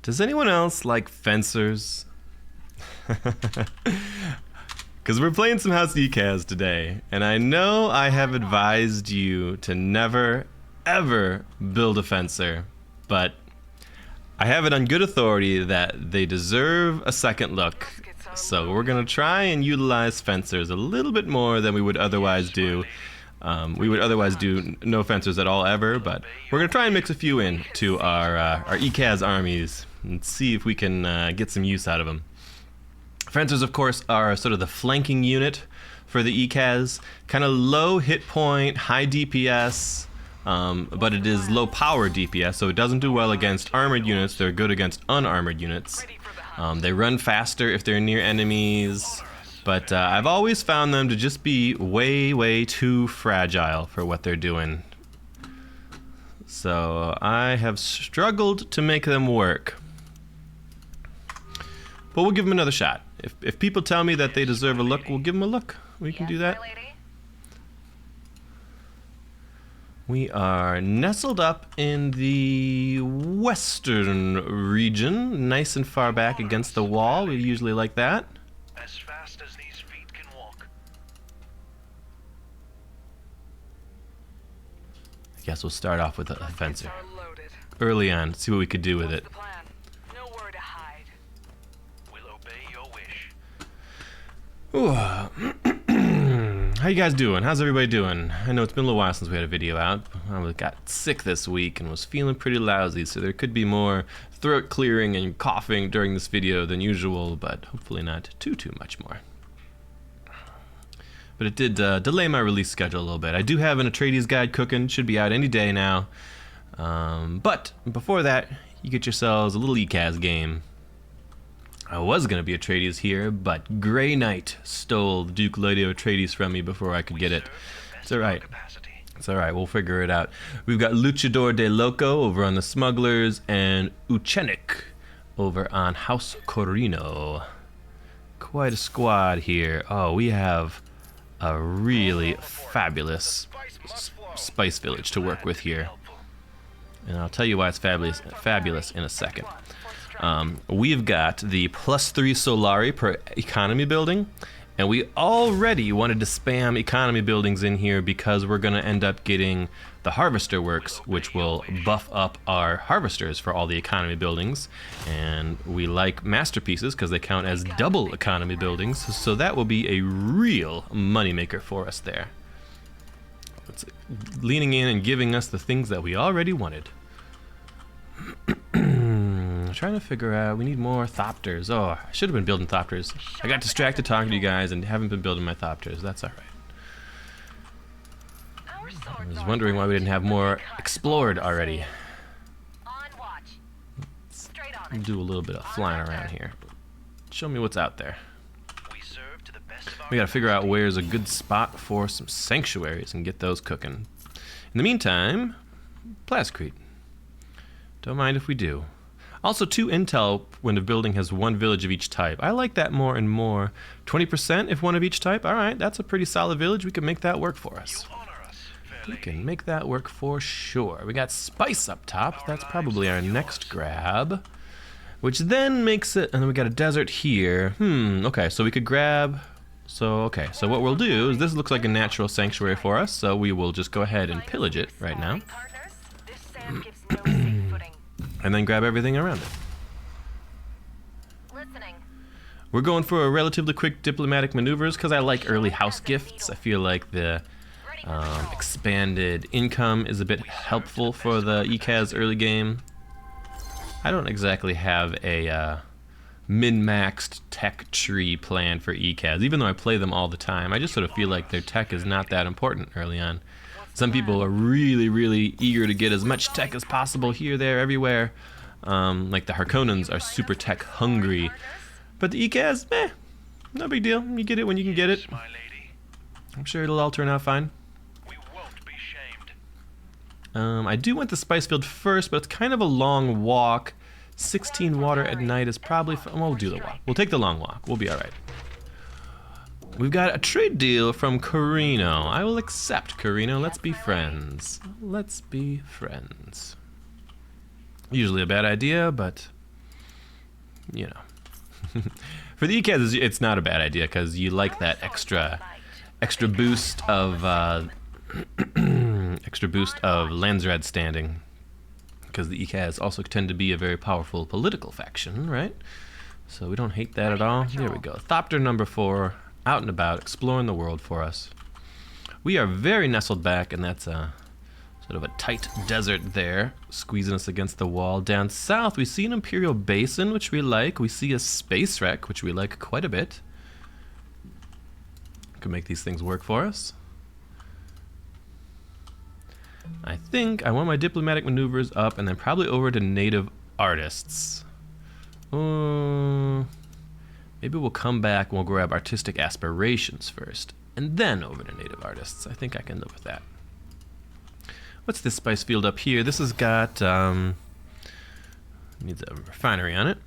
Does anyone else like fencers? Because we're playing some House Ecaz today, and I know I have advised you to never, ever build a fencer, but I have it on good authority that they deserve a second look. So we're going to try and utilize fencers a little bit more than we would otherwise do. We would otherwise do no fencers at all ever, but we're going to try and mix a few in to our Ecaz armies and see if we can get some use out of them. Fencers, of course, are sort of the flanking unit for the Ecaz. Kind of low hit point, high DPS, but it is low power DPS, so it doesn't do well against armored units. They're good against unarmored units. They run faster if they're near enemies, but I've always found them to just be way, way too fragile for what they're doing. So I have struggled to make them work. But we'll give them another shot. If people tell me that they deserve a look, we'll give them a look. We can do that. We are nestled up in the western region, nice and far back against the wall. We usually like that. As fast as these feet can walk. I guess we'll start off with a fencer. Early on, see what we could do with it. Ooh. How you guys doing? How's everybody doing? I know it's been a little while since we had a video out. I got sick this week and was feeling pretty lousy, so there could be more throat clearing and coughing during this video than usual, but hopefully not too much more. But it did delay my release schedule a little bit. I do have an Atreides guide cooking, should be out any day now. But before that, you get yourselves a little Ecaz game. I was going to be Atreides here, but Grey Knight stole the Duke Lodio Atreides from me before I could get it. It's alright. It's alright, we'll figure it out. We've got Luchador de Loco over on the Smugglers, and Uchenic over on House Corino. Quite a squad here. Oh, we have a really fabulous spice village to work with here. And I'll tell you why it's fabulous in a second. We've got the +3 Solari per economy building, and we already wanted to spam economy buildings in here because we're going to end up getting the Harvester Works, which will buff up our harvesters for all the economy buildings, and we like masterpieces because they count as double economy buildings, so that will be a real moneymaker for us there. It's leaning in and giving us the things that we already wanted. Trying to figure out, we need more Thopters. Oh, I should have been building Thopters. I got distracted talking to you guys and haven't been building my Thopters. That's alright. I was wondering why we didn't have more explored already. Let's do a little bit of flying around here. Show me what's out there. We gotta figure out where's a good spot for some sanctuaries and get those cooking. In the meantime, Plascrete. Don't mind if we do. Also, 2 intel when a building has 1 village of each type. I like that more and more. 20% if 1 of each type. All right, that's a pretty solid village. We can make that work for us. We can make that work for sure. We got spice up top. That's probably our next grab. Which then makes it, and then we got a desert here. Okay, so we could grab, so what we'll do is this looks like a natural sanctuary for us, so we will just go ahead and pillage it right now. And then grab everything around it. We're going for a relatively quick diplomatic maneuvers because I like early house gifts. I feel like the expanded income is a bit helpful for the Ecaz early game. I don't exactly have a min-maxed tech tree plan for Ecaz, even though I play them all the time. I just sort of feel like their tech is not that important early on. Some people are really, really eager to get as much tech as possible here, there, everywhere. Like the Harkonnens are super tech hungry. But the Ecaz, no big deal. You get it when you can get it. I'm sure it'll all turn out fine. I do want the spice field first, but it's kind of a long walk. 16 water at night is probably fun. We'll do the walk. We'll take the long walk. We'll be all right. We've got a trade deal from Corino. I will accept, Corino. Let's be friends. Let's be friends. Usually a bad idea, but you know. For the Ecaz, it's not a bad idea because you like that extra boost of Landsrad standing, because the Ecaz also tend to be a very powerful political faction, right? So we don't hate that at all. There we go. Thopter number 4, out and about, exploring the world for us. We are very nestled back, and that's a sort of a tight desert there, squeezing us against the wall. Down south, we see an Imperial Basin, which we like. We see a space wreck, which we like quite a bit. Can make these things work for us. I think I want my diplomatic maneuvers up, and then probably over to native artists. Maybe we'll come back and we'll grab artistic aspirations first, and then over to native artists. I think I can live with that. What's this spice field up here? This has got, needs a refinery on it.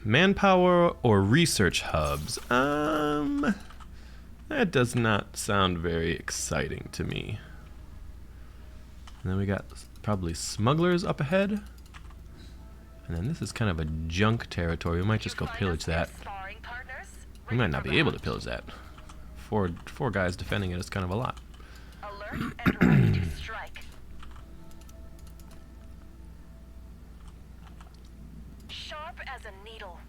Manpower or research hubs? That does not sound very exciting to me. And then we got probably smugglers up ahead. And then this is kind of a junk territory. We might just go pillage that. We might not be able to pillage that. Four guys defending it is kind of a lot. Alert and ready to strike. Sharp as a needle.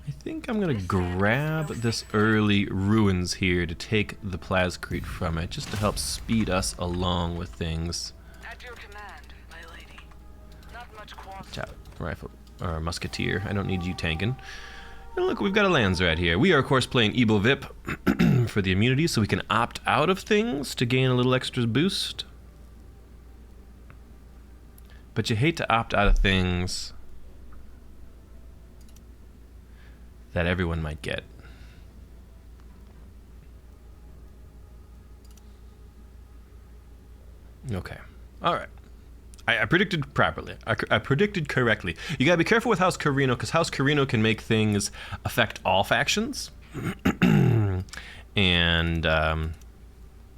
I think I'm gonna grab this early ruins here to take the plascrete from it, just to help speed us along with things. At your command, my lady. Not much quality. Watch out, rifle or musketeer. I don't need you tanking. And look, we've got a Landsrat here. We are, of course, playing Ebo Vip for the immunity, so we can opt out of things to gain a little extra boost. But you hate to opt out of things that everyone might get. Okay. All right. I predicted properly. I predicted correctly. You gotta be careful with House Carino, because House Carino can make things affect all factions. And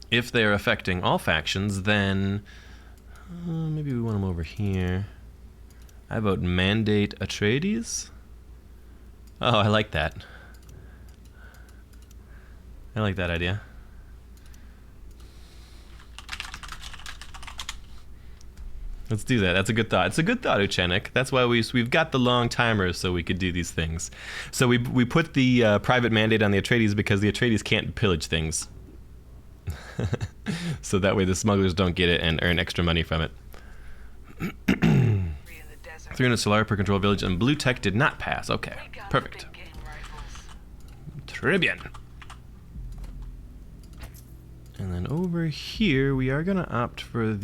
if they're affecting all factions, then maybe we want them over here. I vote mandate Atreides. Oh, I like that. I like that idea. Let's do that. That's a good thought. It's a good thought, Uchenik. That's why we've got the long timers so we could do these things. So we put the private mandate on the Atreides because the Atreides can't pillage things. So that way the smugglers don't get it and earn extra money from it. 300 Solar per control village, and blue tech did not pass. Okay, perfect. Tribune. And then over here, we are gonna opt for a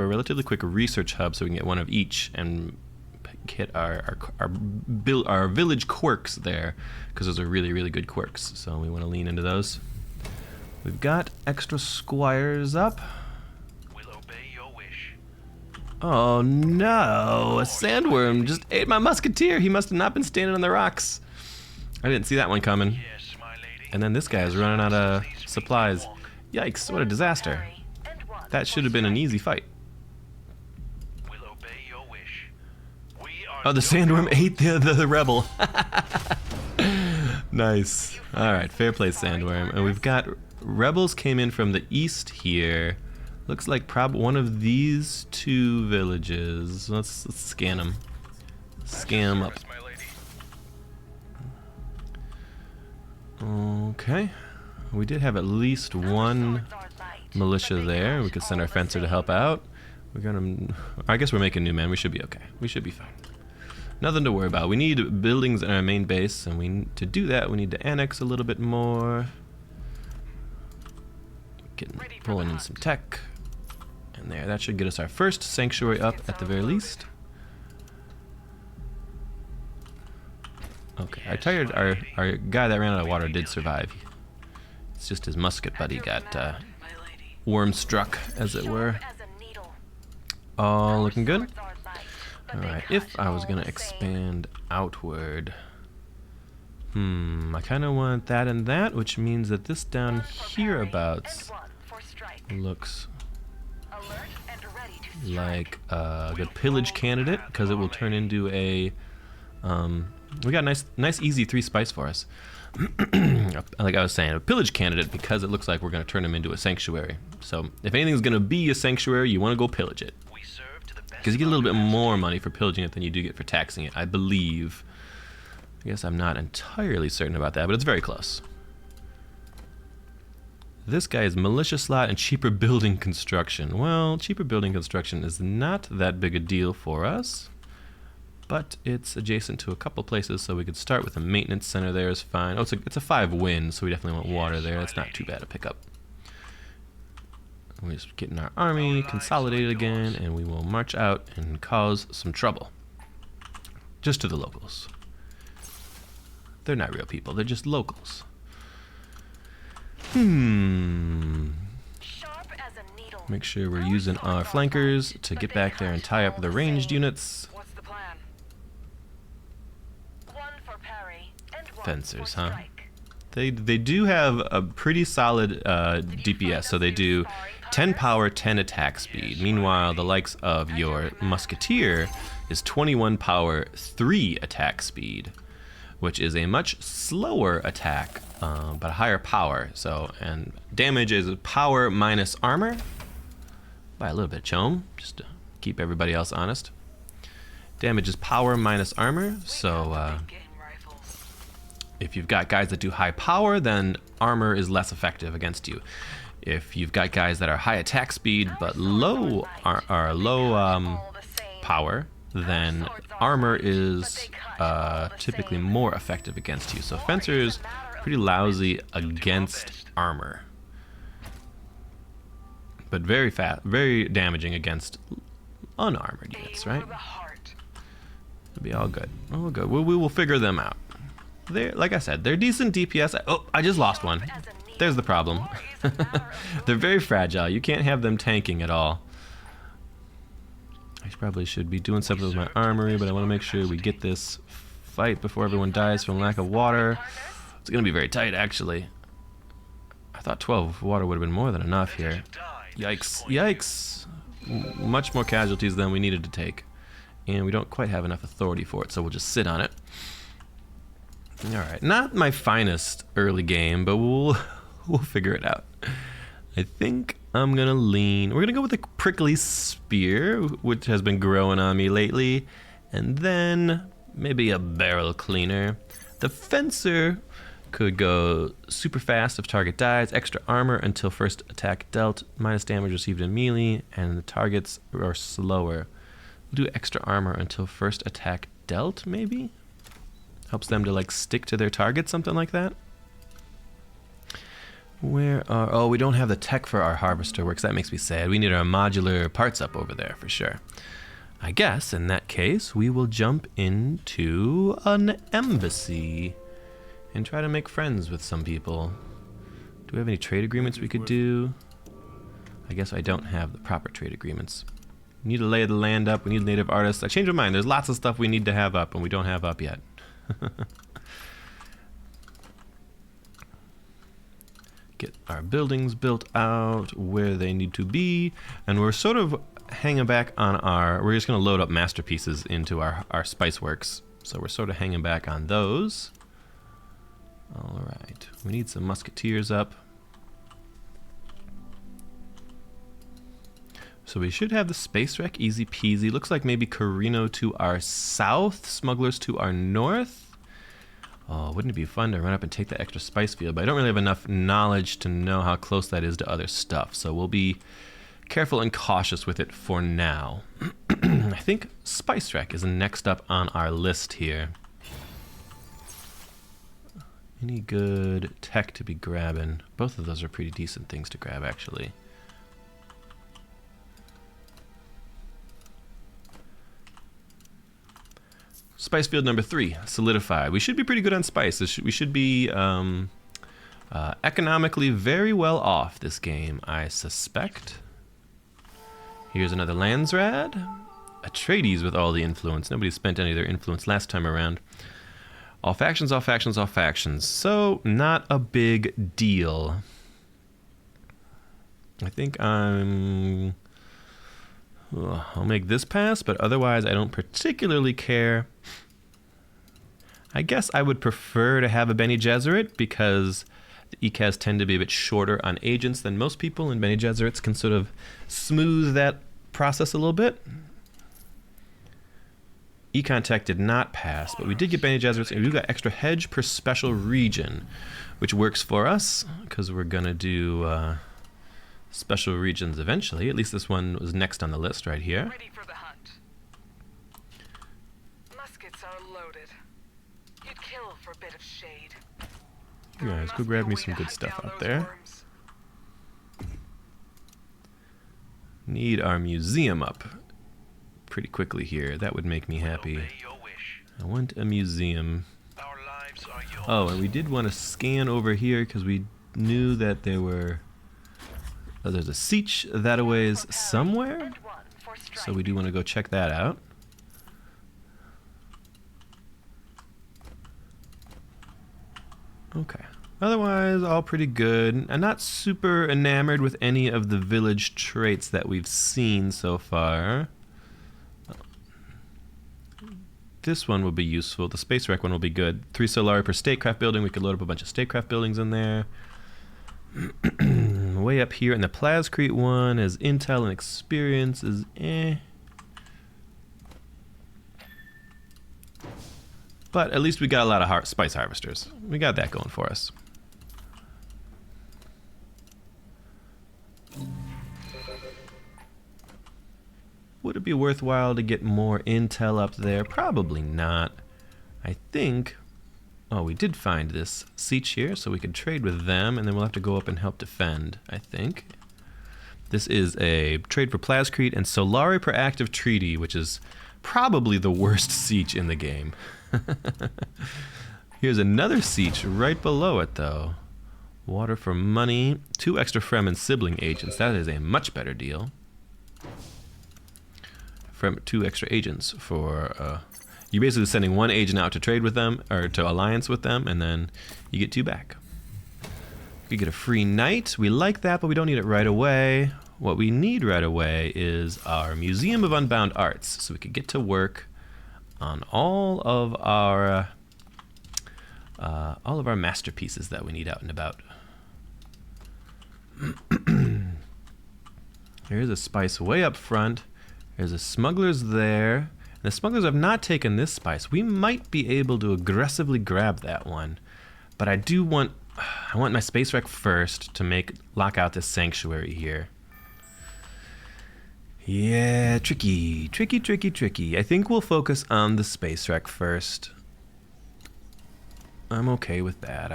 relatively quick research hub, so we can get one of each and hit our village quirks there, because those are really, really good quirks. So we want to lean into those. We've got extra squires up. We'll obey your wish. Oh no! A sandworm just ate my musketeer. He must have not been standing on the rocks. I didn't see that one coming. Yes, my lady. And then this guy is running out of supplies. Yikes, what a disaster. That should have been an easy fight. We'll obey your wish. We are Oh, the sandworm ate the rebel. Nice. Alright, fair play, sandworm. And we've got rebels came in from the east here. Looks like probably one of these two villages. Let's scan them. Scan them up. Okay. We did have at least one militia there. We could send our fencer to help out. We're gonna. I guess we're making new men. We should be okay. We should be fine. Nothing to worry about. We need buildings in our main base, and to do that, we need to annex a little bit more. Pulling in some tech. And there, that should get us our first sanctuary up at the very least. Okay, I tired our guy that ran out of water did survive. It's just his musket buddy got worm struck, as it were. All looking good. Alright, if I was gonna expand outward, I kind of want that and that, which means that this down hereabouts looks like a good pillage candidate because it will turn into a. We got a nice easy 3 spice for us. Like I was saying, a pillage candidate because it looks like we're going to turn him into a sanctuary. So if anything's going to be a sanctuary, you want to go pillage it. Because you get a little bit more money for pillaging it than you do get for taxing it, I believe. I guess I'm not entirely certain about that, but it's very close. This guy is militia slot and cheaper building construction. Well, cheaper building construction is not that big a deal for us, but it's adjacent to a couple places, so we could start with a maintenance center there is fine. Oh, it's a 5 win, so we definitely want water there. That's not too bad to pick up. We're just getting our army consolidated again, and we will march out and cause some trouble. Just to the locals. They're not real people, they're just locals. Make sure we're using our flankers to get back there and tie up the ranged units. What's the plan? One for parry and one Fencers, for huh? strike. They do have a pretty solid DPS, so they do 10 power, 10 attack speed. Meanwhile, the likes of your musketeer is 21 power, 3 attack speed, which is a much slower attack, but a higher power. So, and damage is power minus armor by a little bit, Choam, just to keep everybody else honest. Damage is power minus armor, so if you've got guys that do high power, then armor is less effective against you. If you've got guys that are high attack speed but low power, then armor is typically more effective against you. So fencers pretty lousy against armor, but very very damaging against unarmored units, right? It'll be all good. All good. We will figure them out. They're, like I said, they're decent DPS. Oh, I just lost one. There's the problem. They're very fragile. You can't have them tanking at all. I probably should be doing something with my armory, but I want to make sure we get this fight before everyone dies from lack of water. It's going to be very tight, actually. I thought 12 water would have been more than enough here. Yikes. Yikes. Much more casualties than we needed to take. And we don't quite have enough authority for it, so we'll just sit on it. Alright, not my finest early game, but we'll figure it out. I think I'm gonna lean. We're gonna go with the prickly spear, which has been growing on me lately, and then maybe a barrel cleaner. The fencer could go super fast if target dies, extra armor until first attack dealt, minus damage received in melee, and the targets are slower. We'll do extra armor until first attack dealt, maybe? Helps them to like stick to their target, something like that. Where are... Oh, we don't have the tech for our harvester works. That makes me sad. We need our modular parts up over there for sure. I guess in that case, we will jump into an embassy and try to make friends with some people. Do we have any trade agreements we could do? I guess I don't have the proper trade agreements. We need to lay the land up. We need native artists. I changed my mind. There's lots of stuff we need to have up and we don't have up yet. Get our buildings built out where they need to be, and we're sort of hanging back on our... We're just going to load up masterpieces into our spice works, so we're sort of hanging back on those. All right, we need some musketeers up. So we should have the space wreck, easy peasy. Looks like maybe Carino to our south, smugglers to our north. Oh, wouldn't it be fun to run up and take that extra spice field? But I don't really have enough knowledge to know how close that is to other stuff. So we'll be careful and cautious with it for now. I think spice wreck is next up on our list here. Any good tech to be grabbing? Both of those are pretty decent things to grab, actually. Spice field number 3, solidified. We should be pretty good on spice. We should be economically very well off this game, I suspect. Here's another Landsrad. Atreides with all the influence. Nobody spent any of their influence last time around. All factions, all factions, all factions. So, not a big deal. I think I'm... I'll make this pass, but otherwise I don't particularly care. I guess I would prefer to have a Bene Gesserit because the Ecaz tend to be a bit shorter on agents than most people, and Bene Gesserits can sort of smooth that process a little bit. Econ Tech did not pass, but we did get Bene Gesserits, and we got extra hedge per special region, which works for us because we're going to do special regions eventually. At least this one was next on the list right here. Ready for the hunt. Muskets are loaded. You'd kill for a bit of shade. You guys, go grab me some good stuff out there. Need our museum up pretty quickly here. That would make me happy. Obey your wish. I want a museum. Our lives are yours. Oh, and we did want to scan over here because we knew that there were... Oh, there's a siege that a ways somewhere. So we do want to go check that out. Okay. Otherwise, all pretty good. I'm not super enamored with any of the village traits that we've seen so far. This one will be useful. The space wreck one will be good. 3 Solari per statecraft building. We could load up a bunch of statecraft buildings in there. Way up here in the Plascrete one as intel and experience is eh. But at least we got a lot of spice harvesters. We got that going for us. Would it be worthwhile to get more intel up there? Probably not. I think... Oh, we did find this siege here, so we could trade with them, and then we'll have to go up and help defend, I think. This is a trade for Plascrete and Solari per active treaty, which is probably the worst siege in the game. Here's another siege right below it, though. Water for money. 2 extra Fremen sibling agents. That is a much better deal. 2 extra agents for... You're basically sending 1 agent out to trade with them, or to alliance with them, and then you get 2 back. We get a free knight. We like that, but we don't need it right away. What we need right away is our Museum of Unbound Arts, so we could get to work on all of our masterpieces that we need out and about. Here's a spice way up front. There's a smuggler's there. The smugglers have not taken this spice. We might be able to aggressively grab that one, but I want my space wreck first to lock out this sanctuary here. Yeah, tricky. I think we'll focus on the space wreck first. I'm okay with that,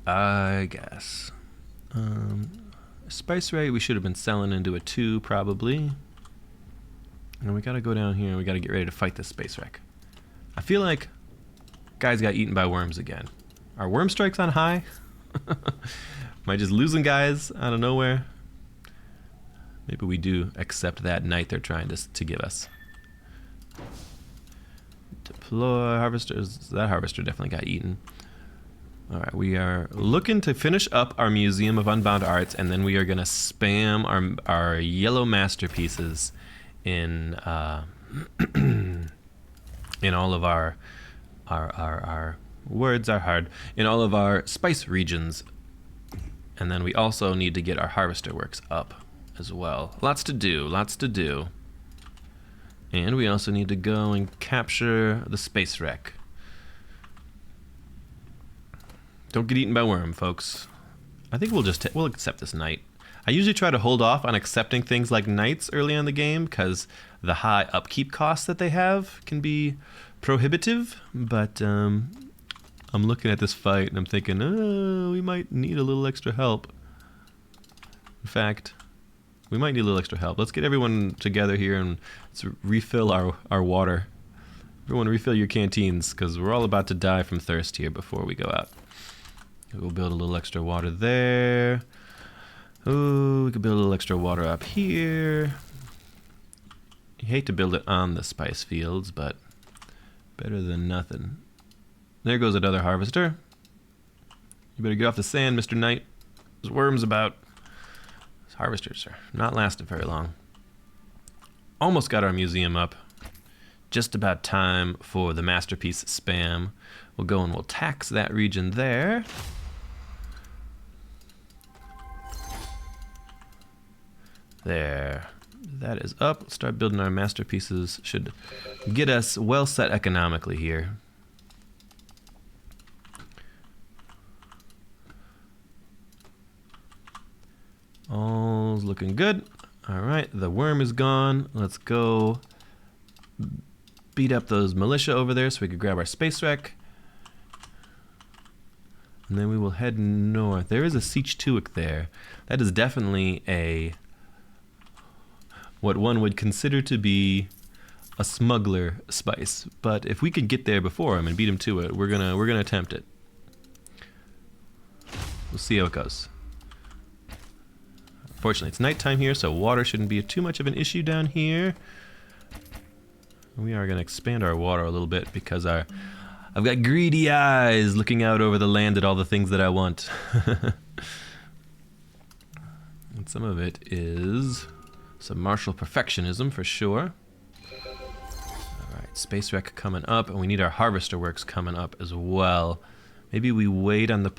I guess. Spice rate we should have been selling into a 2 probably. And we gotta go down here and we gotta get ready to fight this space wreck. I feel like guys got eaten by worms again. Are worm strikes on high? Am I just losing guys out of nowhere? Maybe we do accept that knight they're trying to give us. Deploy harvesters. That harvester definitely got eaten. Alright, we are looking to finish up our Museum of Unbound Arts, and then we are gonna spam our yellow masterpieces in in all of our words are hard, in all of our spice regions, and then we also need to get our harvester works up as well. Lots to do, and we also need to go and capture the space wreck. Don't get eaten by worm, folks. I think we'll accept this knight. I usually try to hold off on accepting things like knights early in the game because the high upkeep costs that they have can be prohibitive, but I'm looking at this fight and I'm thinking, oh, we might need a little extra help. In fact, we might need a little extra help. Let's get everyone together here and let's refill our water. Everyone refill your canteens because we're all about to die from thirst here before we go out. We'll build a little extra water there. Oh, we could build a little extra water up here. You hate to build it on the spice fields, but better than nothing. There goes another harvester. You better get off the sand, Mr. Knight. There's worms about. These harvesters are not lasting very long. almost got our museum up. Just about time for the masterpiece spam. We'll go and we'll tax that region there. There. That is up. Let's start building our masterpieces. Should get us well set economically here. All's looking good. All right, the worm is gone. Let's go beat up those militia over there so we could grab our space wreck. And then we will head north. There is a Siege-Tuic there. That is definitely a what one would consider to be a smuggler spice. But if we could get there before him and beat him to it, we're gonna attempt it. We'll see how it goes. Fortunately, it's nighttime here, so water shouldn't be too much of an issue down here. We are gonna expand our water a little bit because I've got greedy eyes looking out over the land at all the things that I want. And some of it is some martial perfectionism for sure. Alright, space wreck coming up, and we need our harvester works coming up as well. Maybe we wait on the...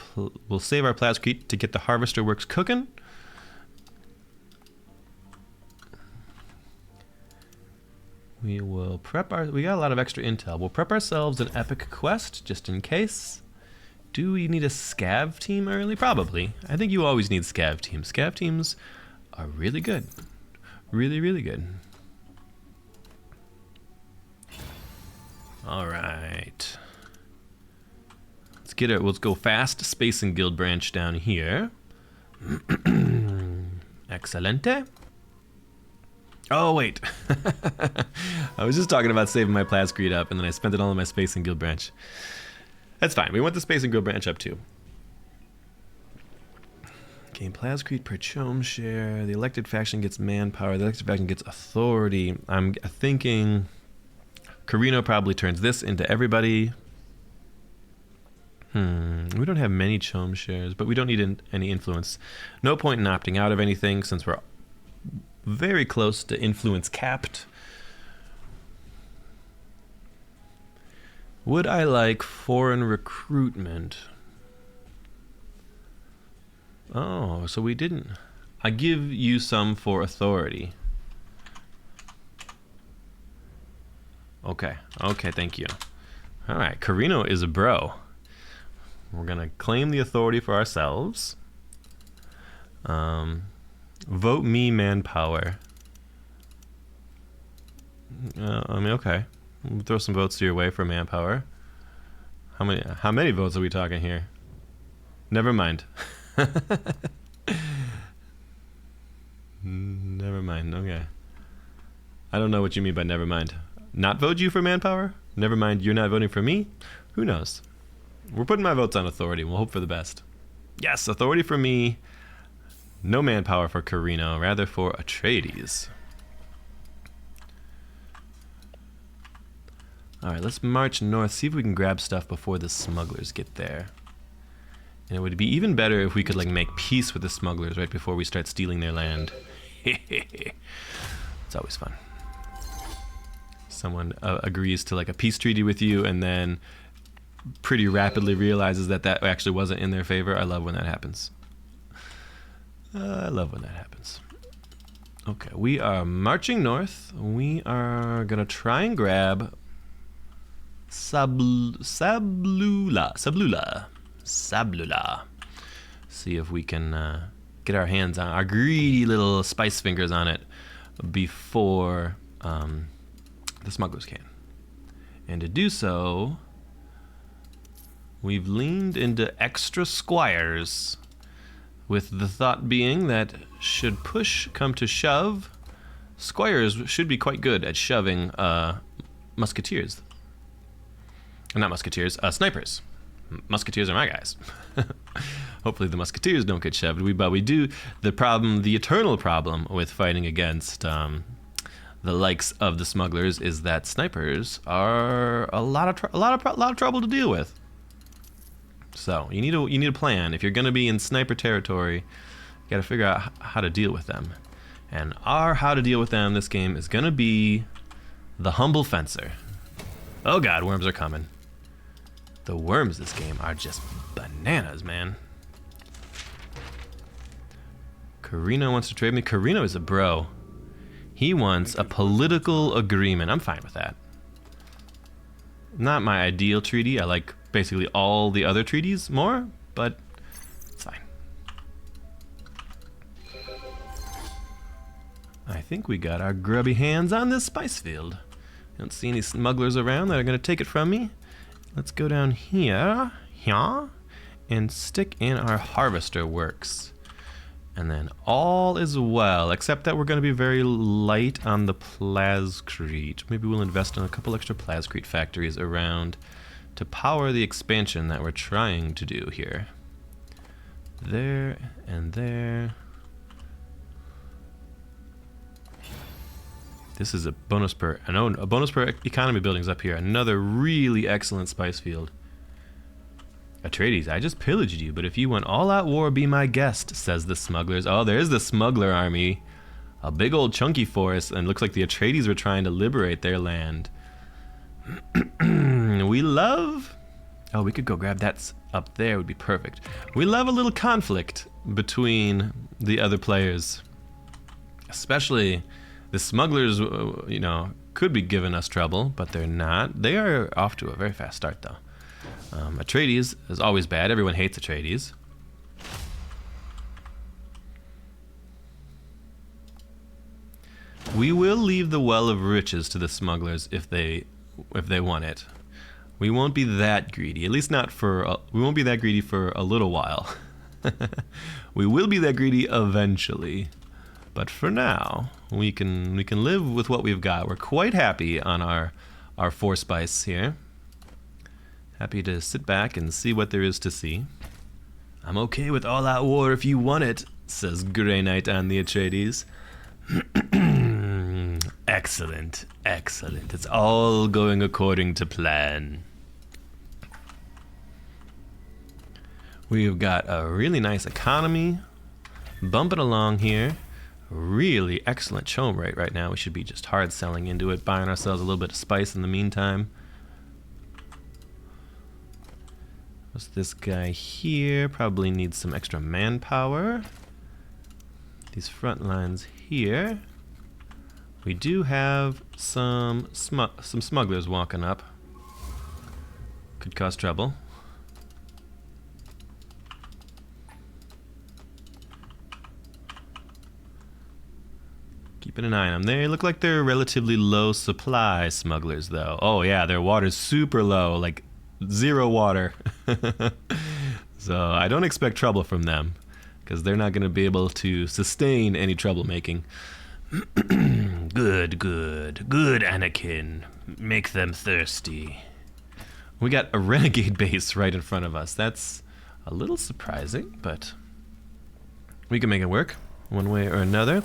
we'll save our plascrete to get the harvester works cooking. We will prep our... we got a lot of extra intel. We'll prep ourselves an epic quest, just in case. Do we need a scav team early? Probably. I think you always need scav teams. Scav teams are really good. Really, really good. Alright. Let's get it. Let's go fast. Space and Guild branch down here. Excelente. Oh, wait. I was just talking about saving my plascrete up, and then I spent it all on my Space and Guild branch. That's fine. We want the Space and Guild branch up, too. Gain plascrete per Choam share. The elected faction gets manpower. The elected faction gets authority. I'm thinking Carino probably turns this into everybody. We don't have many Choam shares, but we don't need any influence. No point in opting out of anything since we're very close to influence capped. Would I like foreign recruitment? Oh, so we didn't. I give you some for authority. Okay, okay, thank you. All right, Carino is a bro. We're gonna claim the authority for ourselves. Vote me manpower. I mean, okay. We'll throw some votes your way for manpower. How many votes are we talking here? Never mind. Never mind, okay. I don't know what you mean by never mind. Not vote you for manpower? Never mind, you're not voting for me? Who knows? We're putting my votes on authority. We'll hope for the best. Yes, authority for me. No manpower for Carino, rather for Atreides. Alright, let's march north, see if we can grab stuff before the smugglers get there. And it would be even better if we could like make peace with the smugglers right before we start stealing their land. It's always fun. Someone agrees to like a peace treaty with you and then pretty rapidly realizes that that actually wasn't in their favor. I love when that happens. I love when that happens. Okay, we are marching north. We are gonna try and grab Sablula. See if we can get our hands on our greedy little spice fingers on it before the smugglers can. And to do so, we've leaned into extra squires, with the thought being that should push come to shove, squires should be quite good at shoving musketeers. Not musketeers, snipers. Musketeers are my guys. Hopefully the musketeers don't get shoved. But we do. The eternal problem with fighting against the likes of the smugglers is that snipers are a lot of trouble to deal with. So you need a plan. If you're going to be in sniper territory, you got to figure out how to deal with them. And our how to deal with them this game is gonna be the humble fencer. Oh god, worms are coming. The worms this game are just bananas, man. Carino wants to trade me. Carino is a bro. He wants a political agreement. I'm fine with that. Not my ideal treaty. I like basically all the other treaties more, but it's fine. I think we got our grubby hands on this spice field. Don't see any smugglers around that are going to take it from me. Let's go down here, and stick in our harvester works. And then all is well, except that we're going to be very light on the plascrete. Maybe we'll invest in a couple extra plascrete factories around to power the expansion that we're trying to do here. There and there. This is a bonus per economy buildings up here. Another really excellent spice field. Atreides, I just pillaged you, but if you want all-out war, be my guest, says the smugglers. Oh, there's the smuggler army. A big old chunky forest, and looks like the Atreides were trying to liberate their land. We love... Oh, we could go grab that up there, would be perfect. We love a little conflict between the other players. Especially the smugglers, you know, could be giving us trouble, but they're not. They are off to a very fast start, though. Atreides is always bad. Everyone hates Atreides. We will leave the well of riches to the smugglers if they want it. We won't be that greedy. At least not for. We won't be that greedy for a little while. We will be that greedy eventually, but for now, we can live with what we've got. We're quite happy on our 4 spice here. Happy to sit back and see what there is to see. I'm okay with all-out war if you want it, says Grey Knight on the Atreides. Excellent, excellent. It's all going according to plan. We've got a really nice economy bumping along here. Really excellent Choam rate right now. We should be just hard selling into it, buying ourselves a little bit of spice in the meantime. What's this guy here? Probably needs some extra manpower. These front lines here. We do have some smugglers walking up. Could cause trouble. Keeping an eye on them. They look like they're relatively low supply smugglers, though. Oh yeah, their water's super low, like 0 water. So I don't expect trouble from them, because they're not going to be able to sustain any troublemaking. Good, Anakin. Make them thirsty. We got a renegade base right in front of us. That's a little surprising, but we can make it work one way or another.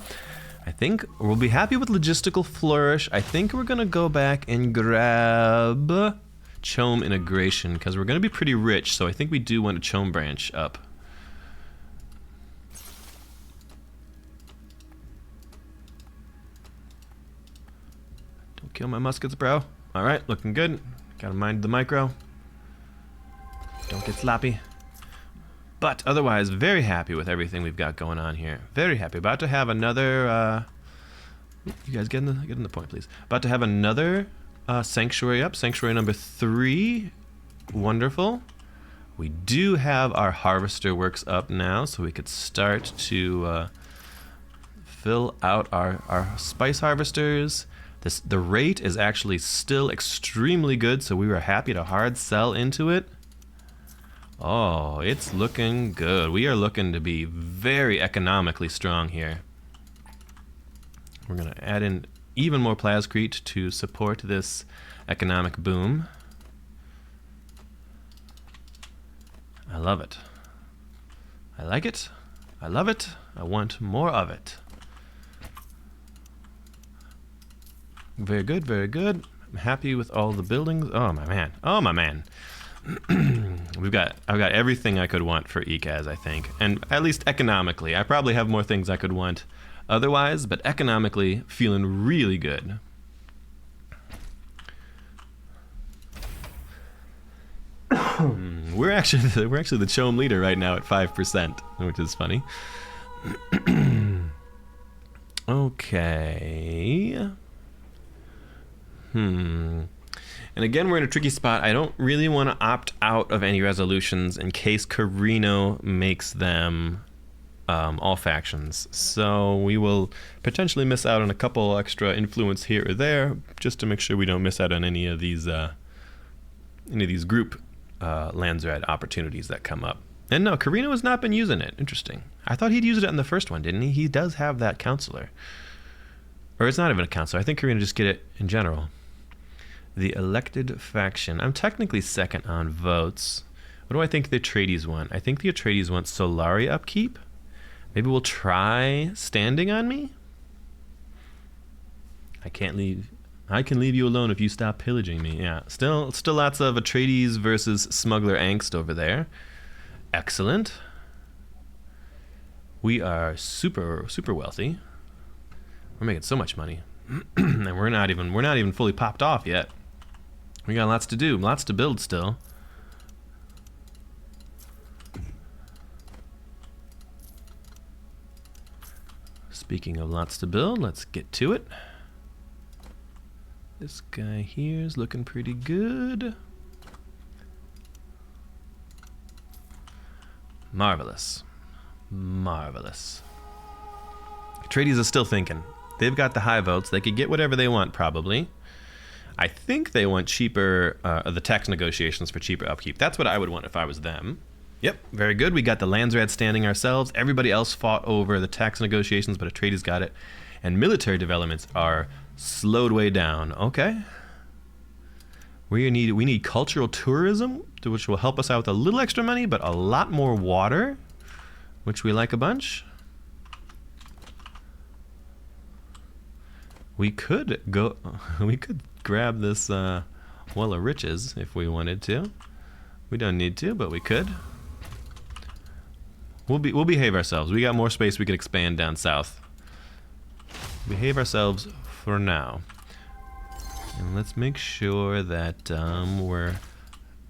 I think we'll be happy with logistical flourish. I think we're going to go back and grab Choam integration, because we're going to be pretty rich, so I think we do want a Choam branch up. Don't kill my muskets, bro. Alright, looking good. Gotta mind the micro. Don't get sloppy. But otherwise, very happy with everything we've got going on here. Very happy. About to have another... you guys get in the point, please. About to have another... sanctuary up, sanctuary number 3. Wonderful. We do have our harvester works up now, so we could start to fill out our spice harvesters. The rate is actually still extremely good, so we were happy to hard sell into it. Oh, it's looking good. We are looking to be very economically strong here. We're going to add in even more plascrete to support this economic boom. I love it. I like it. I love it. I want more of it. Very good, very good. I'm happy with all the buildings. Oh my man. Oh my man. I've got everything I could want for Ecaz, I think. And at least economically. I probably have more things I could want otherwise, but economically feeling really good. We're actually the Choam leader right now at 5%, which is funny. Okay. And again, we're in a tricky spot. I don't really want to opt out of any resolutions in case Carino makes them all factions. So we will potentially miss out on a couple extra influence here or there, just to make sure we don't miss out on any of these group Landsred opportunities that come up. And no, Carino has not been using it. Interesting. I thought he'd used it in the first one, didn't he? He does have that counselor. Or it's not even a counselor. I think Carino just get it in general. The elected faction. I'm technically second on votes. What do I think the Atreides want? I think the Atreides want Solari upkeep. Maybe we'll try standing on me? I can't leave. I can leave you alone if you stop pillaging me. Yeah, still lots of Atreides versus smuggler angst over there. Excellent. We are super wealthy. We're making so much money, and we're not even fully popped off yet. We got lots to do, lots to build still. Speaking of lots to build, let's get to it. This guy here is looking pretty good. Marvelous. Marvelous. Atreides is still thinking. They've got the high votes. They could get whatever they want, probably. I think they want cheaper, the tax negotiations for cheaper upkeep. That's what I would want if I was them. Yep, very good. We got the Landsred standing ourselves. Everybody else fought over the tax negotiations, but Atreides got it. And military developments are slowed way down. Okay. We need cultural tourism, which will help us out with a little extra money, but a lot more water, which we like a bunch. We could grab this well of riches if we wanted to. We don't need to, but we could. We'll behave ourselves. We got more space. We can expand down south. Behave ourselves for now. And let's make sure that we're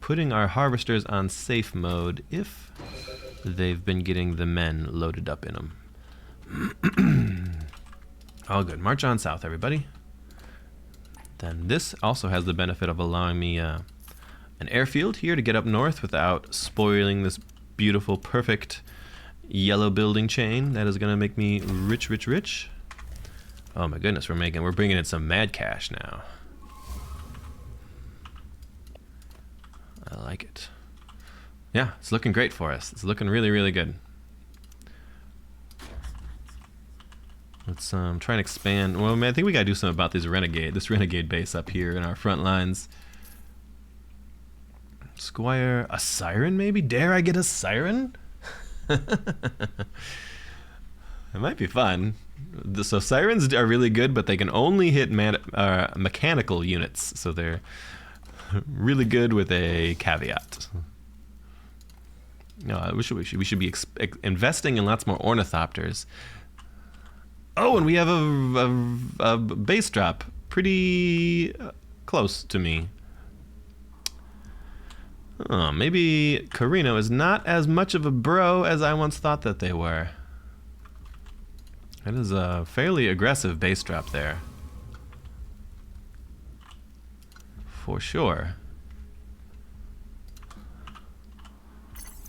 putting our harvesters on safe mode if they've been getting the men loaded up in them. All good. March on south, everybody. Then this also has the benefit of allowing me an airfield here to get up north without spoiling this beautiful, perfect yellow building chain. That is going to make me rich, rich, rich. Oh my goodness, we're bringing in some mad cash now. I like it. Yeah, it's looking great for us. It's looking really, really good. Let's try and expand. Well, man, I think we gotta do something about this renegade base up here in our front lines. Squire, a siren maybe? Dare I get a siren? It might be fun. So sirens are really good, but they can only hit mechanical units. So they're really good with a caveat. No, we should be investing in lots more ornithopters. Oh, and we have a base drop pretty close to me. Oh, maybe Carino is not as much of a bro as I once thought that they were. That is a fairly aggressive base drop there. For sure.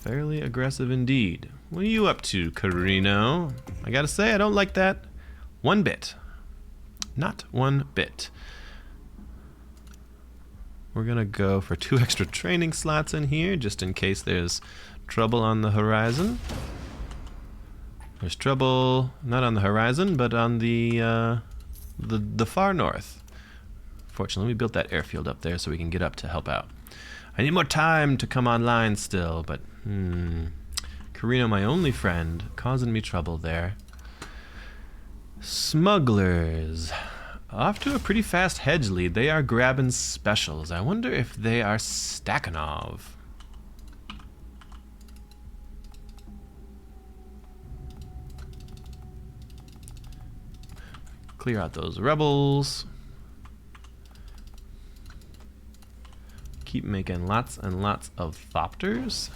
Fairly aggressive indeed. What are you up to, Carino? I gotta say, I don't like that one bit. Not one bit. We're gonna go for 2 extra training slots in here, just in case there's trouble on the horizon. There's trouble not on the horizon, but on the far north. Fortunately, we built that airfield up there so we can get up to help out. I need more time to come online still, but Carino, my only friend, causing me trouble there. Smugglers. Off to a pretty fast hedge lead. They are grabbing specials. I wonder if they are Stakhanov. Clear out those rebels. Keep making lots and lots of thopters.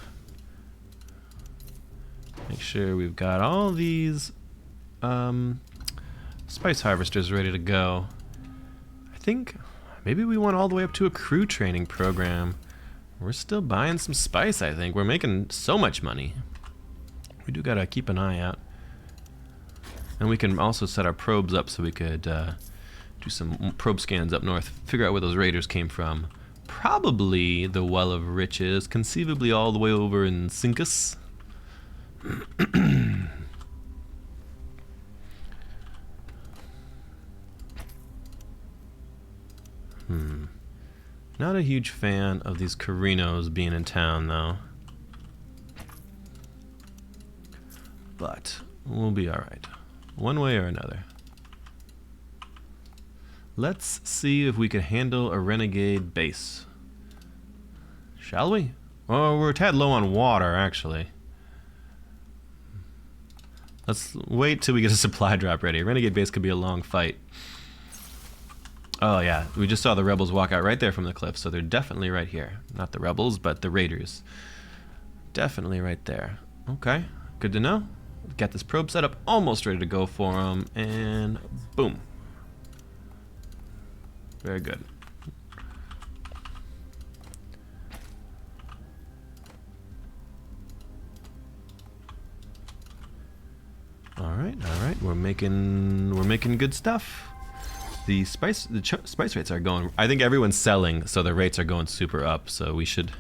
Make sure we've got all these spice harvesters ready to go. I think maybe we went all the way up to a crew training program. We're still buying some spice, I think. We're making so much money. We do gotta keep an eye out. And we can also set our probes up so we could do some probe scans up north, figure out where those raiders came from. Probably the Well of Riches, conceivably all the way over in Syncus. Not a huge fan of these Carinos being in town, though. But we'll be alright. One way or another. Let's see if we can handle a renegade base. Shall we? Oh, we're a tad low on water, actually. Let's wait till we get a supply drop ready. A renegade base could be a long fight. Oh yeah, we just saw the rebels walk out right there from the cliff, so they're definitely right here. Not the rebels, but the raiders. Definitely right there. Okay, good to know. We've got this probe set up, almost ready to go for them, and boom. Very good. All right, we're making good stuff. The spice rates are going. I think everyone's selling, so the rates are going super up. So we should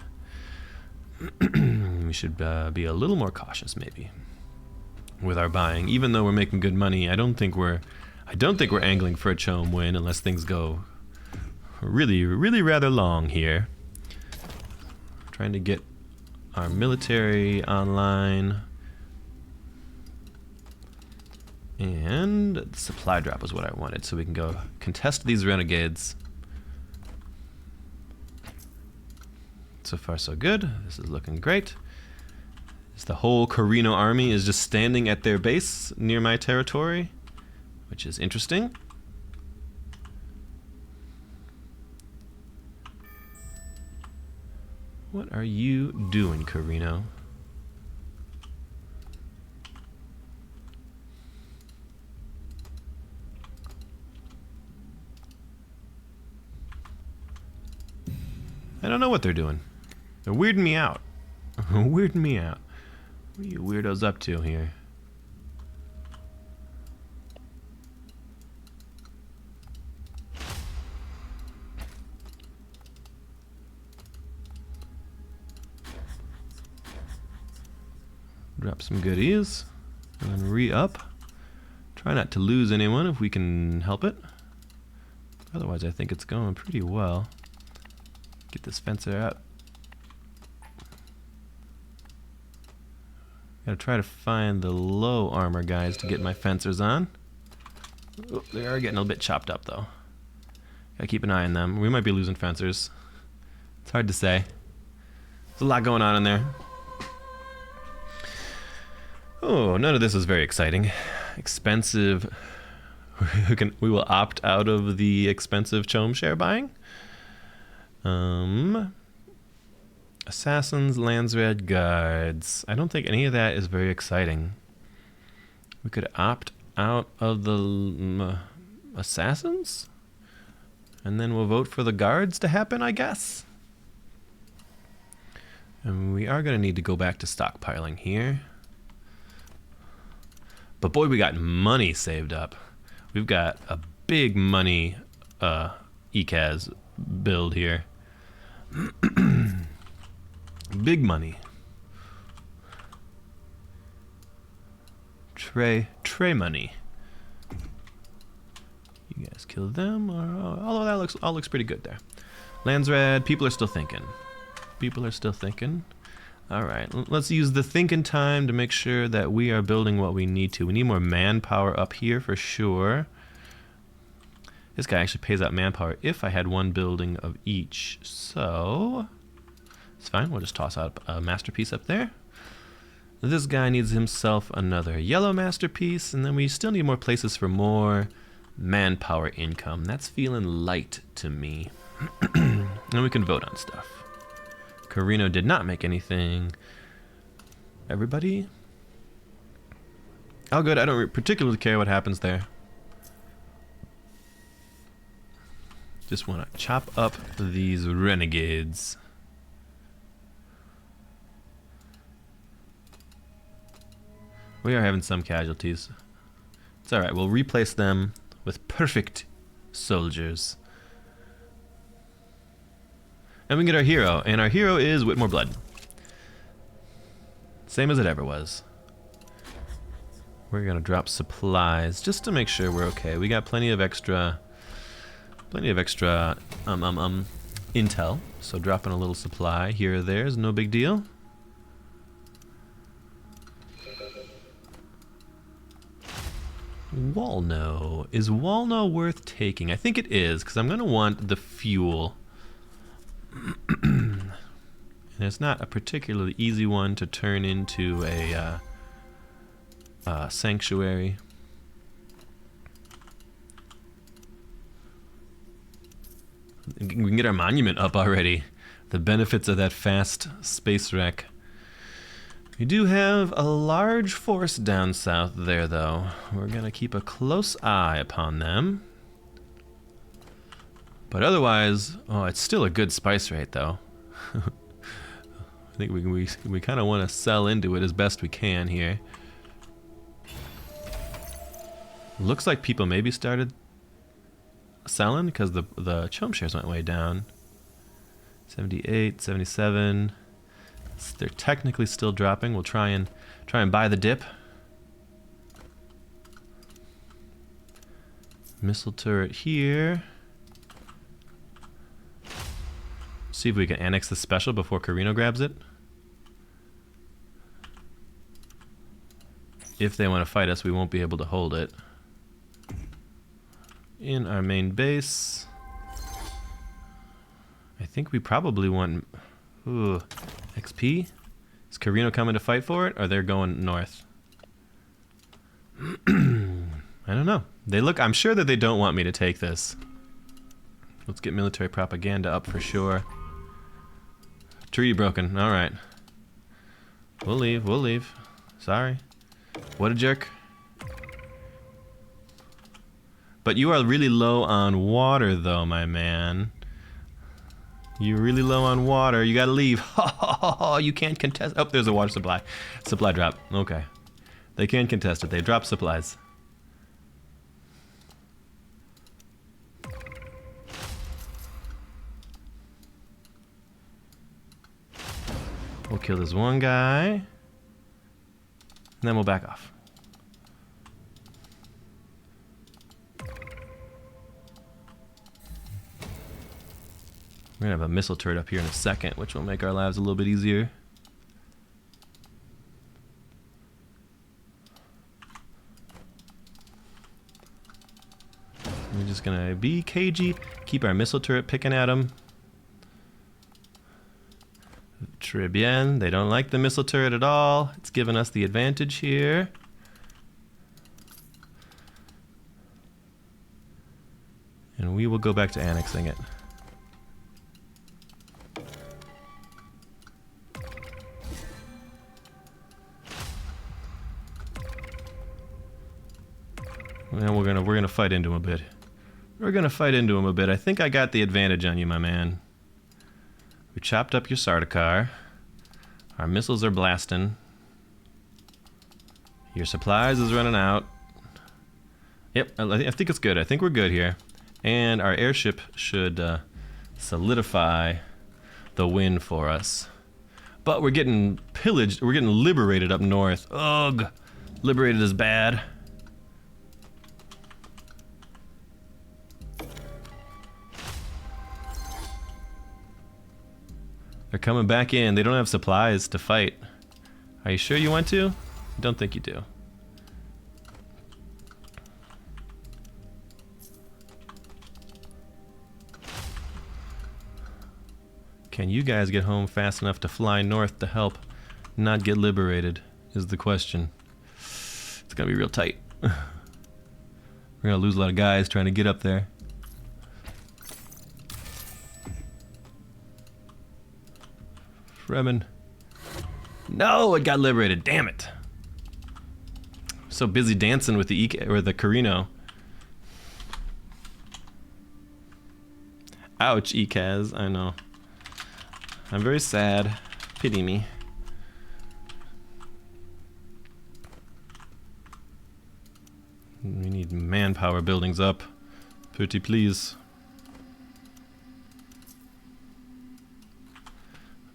be a little more cautious, maybe, with our buying. Even though we're making good money, I don't think we're angling for a Choam win unless things go really rather long here. Trying to get our military online. And the supply drop was what I wanted, so we can go contest these renegades. So far, so good. This is looking great. The whole Carino army is just standing at their base near my territory, which is interesting. What are you doing, Carino? I don't know what they're doing. They're weirding me out. Weirding me out. What are you weirdos up to here? Drop some goodies. And then re-up. Try not to lose anyone if we can help it. Otherwise, I think it's going pretty well. Get this fencer up. Gotta try to find the low armor guys to get my fencers on. Oh, they are getting a bit chopped up though. Gotta keep an eye on them. We might be losing fencers. It's hard to say. There's a lot going on in there. Oh, none of this is very exciting. Expensive. We will opt out of the expensive Choam share buying. Assassins, Landsred, Guards. I don't think any of that is very exciting. We could opt out of the Assassins? And then we'll vote for the Guards to happen, I guess. And we are going to need to go back to stockpiling here. But boy, we got money saved up. We've got a big money Ecaz build here. Big money. Tray money. You guys kill them, or although that all looks pretty good there. Landsred, people are still thinking. All right, let's use the thinking time to make sure that we are building what we need to. We need more manpower up here for sure. This guy actually pays out manpower if I had one building of each, so it's fine. We'll just toss out a masterpiece up there. This guy needs himself another yellow masterpiece, and then we still need more places for more manpower income. That's feeling light to me. And we can vote on stuff. Carino did not make anything. Everybody? Oh, good. I don't particularly care what happens there. Just want to chop up these renegades. We are having some casualties. It's alright, we'll replace them with perfect soldiers. And we get our hero, and our hero is Whitmore Blood. Same as it ever was. We're gonna drop supplies just to make sure we're okay. We got plenty of extra intel, so dropping a little supply here or there is no big deal. Walno. Is Walno worth taking? I think it is, because I'm going to want the fuel. And it's not a particularly easy one to turn into a sanctuary. We can get our monument up already. The benefits of that fast space wreck. We do have a large force down south there, though. We're going to keep a close eye upon them. But otherwise, oh, it's still a good spice rate, though. I think we kind of want to sell into it as best we can here. Looks like people maybe started selling because the Choam shares went way down. 78, 77. They're technically still dropping. We'll try and buy the dip. Missile turret here. See if we can annex the special before Carino grabs it. If they want to fight us, we won't be able to hold it. In our main base, I think we probably want... Ooh, XP? Is Carino coming to fight for it, or they're going north? I don't know. They look... I'm sure that they don't want me to take this. Let's get military propaganda up for sure. Treaty broken. Alright. We'll leave. We'll leave. Sorry. What a jerk. But you are really low on water, though, my man. You're really low on water. You gotta leave. You can't contest. Oh, there's a water supply. Supply drop. Okay. They can't contest it. They drop supplies. We'll kill this one guy. And then we'll back off. We're gonna have a missile turret up here in a second, which will make our lives a little bit easier. We're just gonna be cagey, keep our missile turret picking at them. Très bien. They don't like the missile turret at all. It's giving us the advantage here. And we will go back to annexing it. And we're gonna fight into him a bit. We're gonna fight into him a bit. I think I got the advantage on you, my man. We chopped up your Sardaukar. Our missiles are blasting. Your supplies is running out. Yep, I think it's good. I think we're good here. And our airship should solidify the win for us. But we're getting pillaged. We're getting liberated up north. Ugh. Liberated is bad. They're coming back in. They don't have supplies to fight. Are you sure you want to? I don't think you do. Can you guys get home fast enough to fly north to help not get liberated is the question. It's gonna be real tight. We're gonna lose a lot of guys trying to get up there. Fremen. No, it got liberated. Damn it. So busy dancing with the Carino. Ouch, Ecaz. I know. I'm very sad. Pity me. We need manpower buildings up. Pretty please.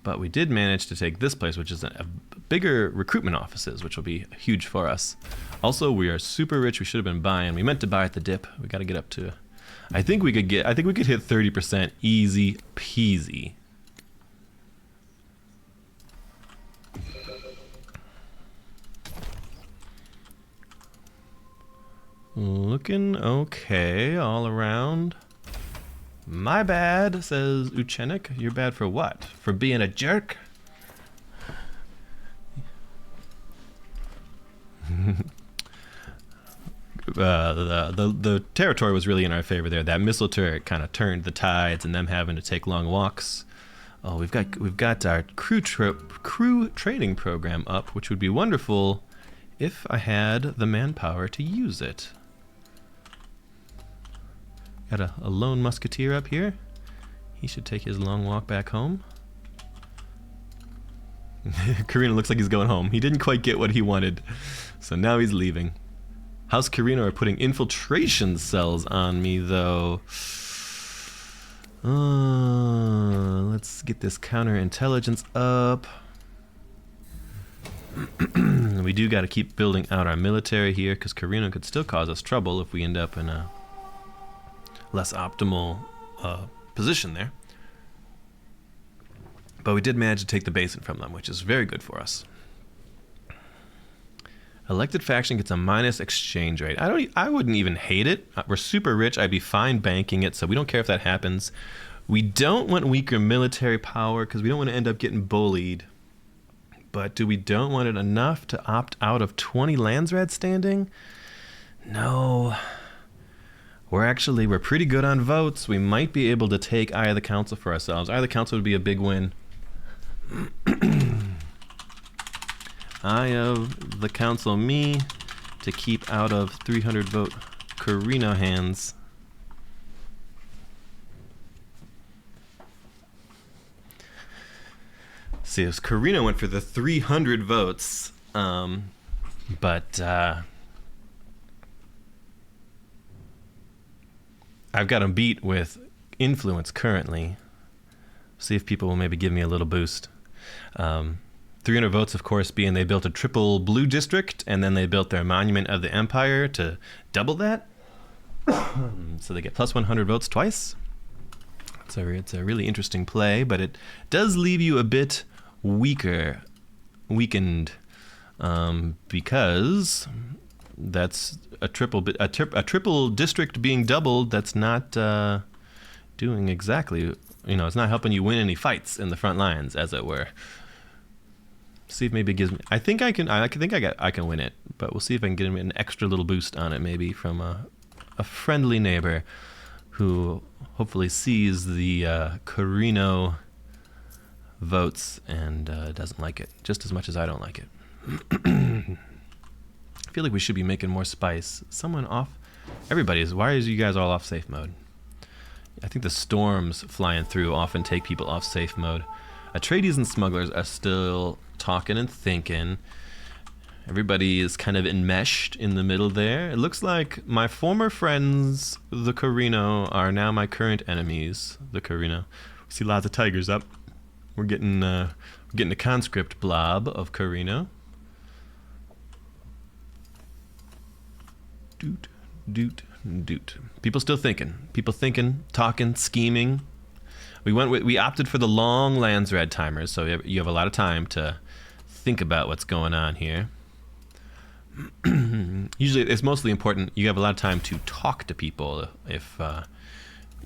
But we did manage to take this place, which is a bigger recruitment offices, which will be huge for us. Also, we are super rich. We should have been buying. We meant to buy at the dip. We got to get up to. I think we could hit 30% easy peasy. Looking okay all around. My bad, says Uchenik. You're bad for what? For being a jerk? The territory was really in our favor there. That missile turret kind of turned the tides, and them having to take long walks. Oh, we've got our crew training program up, which would be wonderful if I had the manpower to use it. Got a lone musketeer up here. He should take his long walk back home. Carino looks like he's going home. He didn't quite get what he wanted, so now he's leaving. House Carino are putting infiltration cells on me, though. Let's get this counterintelligence up. We do got to keep building out our military here, because Carino could still cause us trouble if we end up in a less optimal position there. But we did manage to take the basin from them, which is very good for us. Elected faction gets a minus exchange rate. I wouldn't even hate it. We're super rich. I'd be fine banking it, so we don't care if that happens. We don't want weaker military power because we don't want to end up getting bullied. But we don't want it enough to opt out of 20 Landsrad standing? No. We're pretty good on votes. We might be able to take Eye of the Council for ourselves. Eye of the Council would be a big win. Eye of the Council me to keep out of 300 vote Carino hands. See, as Carino went for the 300 votes, but I've got him beat with influence currently. See if people will maybe give me a little boost. 300 votes, of course, being they built a triple blue district, and then they built their Monument of the Empire to double that. So they get plus 100 votes twice. It's a really interesting play, but it does leave you a bit weakened, because that's a triple district being doubled. That's not doing exactly, it's not helping you win any fights in the front lines, as it were. See if maybe it gives me. I think I can win it, but we'll see if I can get an extra little boost on it, maybe from a friendly neighbor who hopefully sees the Carino votes and doesn't like it just as much as I don't like it. I feel like we should be making more spice. Someone off. Why is you guys all off safe mode? I think the storms flying through often take people off safe mode. Atreides and smugglers are still talking and thinking. Everybody is kind of enmeshed in the middle there. It looks like my former friends, the Carino, are now my current enemies, the Carino. We see lots of tigers up. We're getting a conscript blob of Carino. Doot, doot, doot. People still thinking. People thinking, talking, scheming. We opted for the long Landsrad timers, so you have a lot of time to think about what's going on here. Usually, it's mostly important. You have a lot of time to talk to people if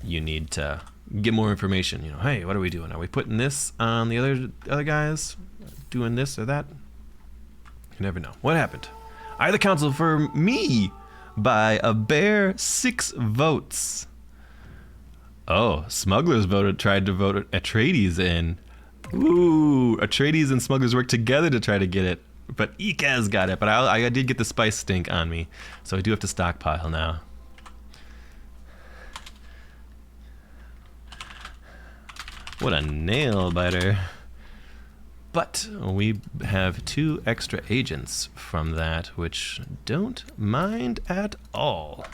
you need to get more information. Hey, what are we doing? Are we putting this on the other guys? Doing this or that? You never know. What happened? Eye of the Council for me. by a bare 6 votes. Oh, smugglers tried to vote Atreides in. Ooh, Atreides and smugglers worked together to try to get it. But Ecaz got it, but I did get the spice stink on me, so I do have to stockpile now. What a nail biter. But we have 2 extra agents from that, which don't mind at all.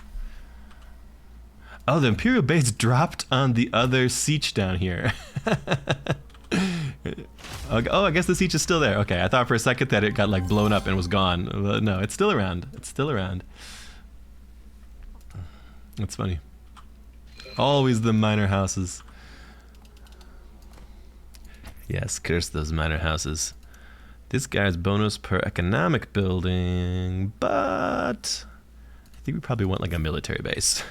Oh, the Imperial base dropped on the other siege down here. Okay. Oh, I guess the siege is still there. Okay, I thought for a second that it got like blown up and was gone. But no, it's still around. It's still around. That's funny. Always the minor houses. Yes, curse those minor houses. This guy's bonus per economic building, but I think we probably want like a military base.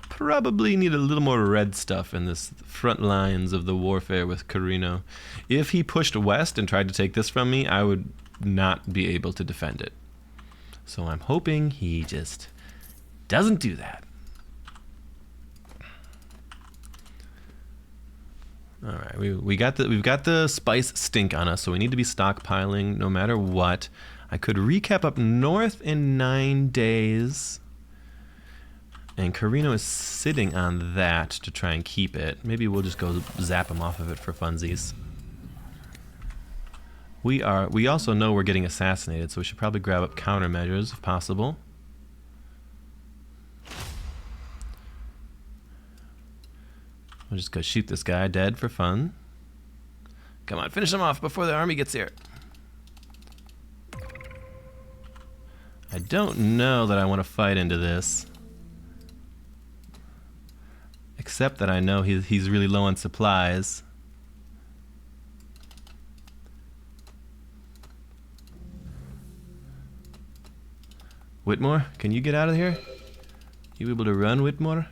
Probably need a little more red stuff in this front lines of the warfare with Carino. If he pushed west and tried to take this from me, I would not be able to defend it. So I'm hoping he just doesn't do that. All right, we've got the spice stink on us, so we need to be stockpiling no matter what. I could recap up north in 9 days. And Carino is sitting on that to try and keep it. Maybe we'll just go zap him off of it for funsies. We also know we're getting assassinated, so we should probably grab up countermeasures if possible. We'll just go shoot this guy dead for fun. Come on, finish him off before the army gets here. I don't know that I want to fight into this. Except that I know he's really low on supplies. Whitmore, can you get out of here? You able to run, Whitmore?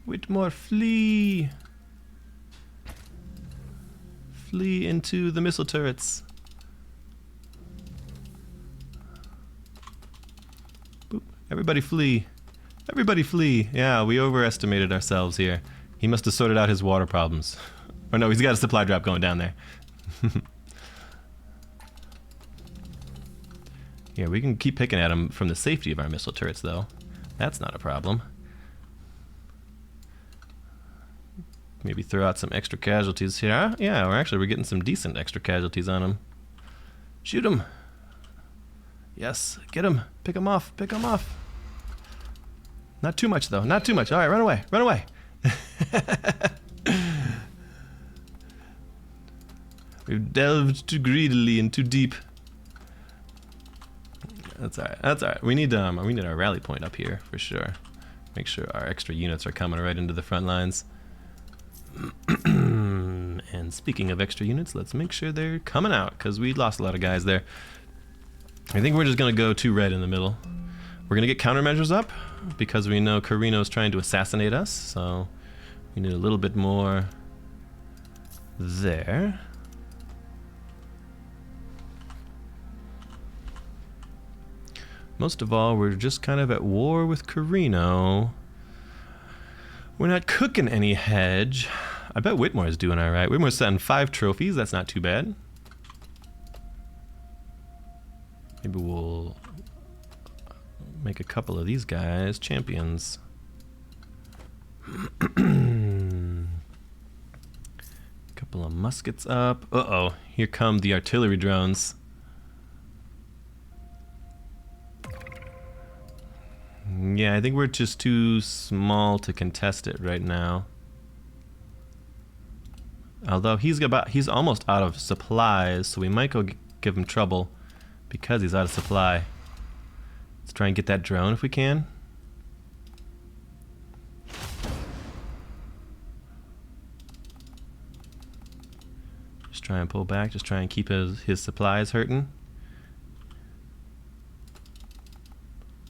Whitmore, flee! Flee into the missile turrets. Boop. Everybody flee. Everybody flee. Yeah, we overestimated ourselves here. He must have sorted out his water problems. Or no, he's got a supply drop going down there. Here, we can keep picking at him from the safety of our missile turrets, though. That's not a problem. Maybe throw out some extra casualties here. Yeah, we're getting some decent extra casualties on him. Shoot him. Yes, get him. Pick him off. Pick him off. Not too much, though. Not too much. All right, run away. Run away. We've delved too greedily and too deep. That's all right. That's all right. We need our rally point up here for sure. Make sure our extra units are coming right into the front lines. And speaking of extra units, let's make sure they're coming out because we lost a lot of guys there. I think we're just gonna go 2 red in the middle. We're gonna get countermeasures up because we know Carino's trying to assassinate us, so we need a little bit more there. Most of all, we're just kind of at war with Carino. We're not cooking any hedge. I bet Whitmore is doing all right. Whitmore's setting 5 trophies. That's not too bad. Maybe we'll make a couple of these guys champions. Couple of muskets up. Uh-oh, here come the artillery drones. Yeah, I think we're just too small to contest it right now. Although he's almost out of supplies, so we might go give him trouble because he's out of supply. Let's try and get that drone if we can. Just try and pull back, just try and keep his supplies hurting.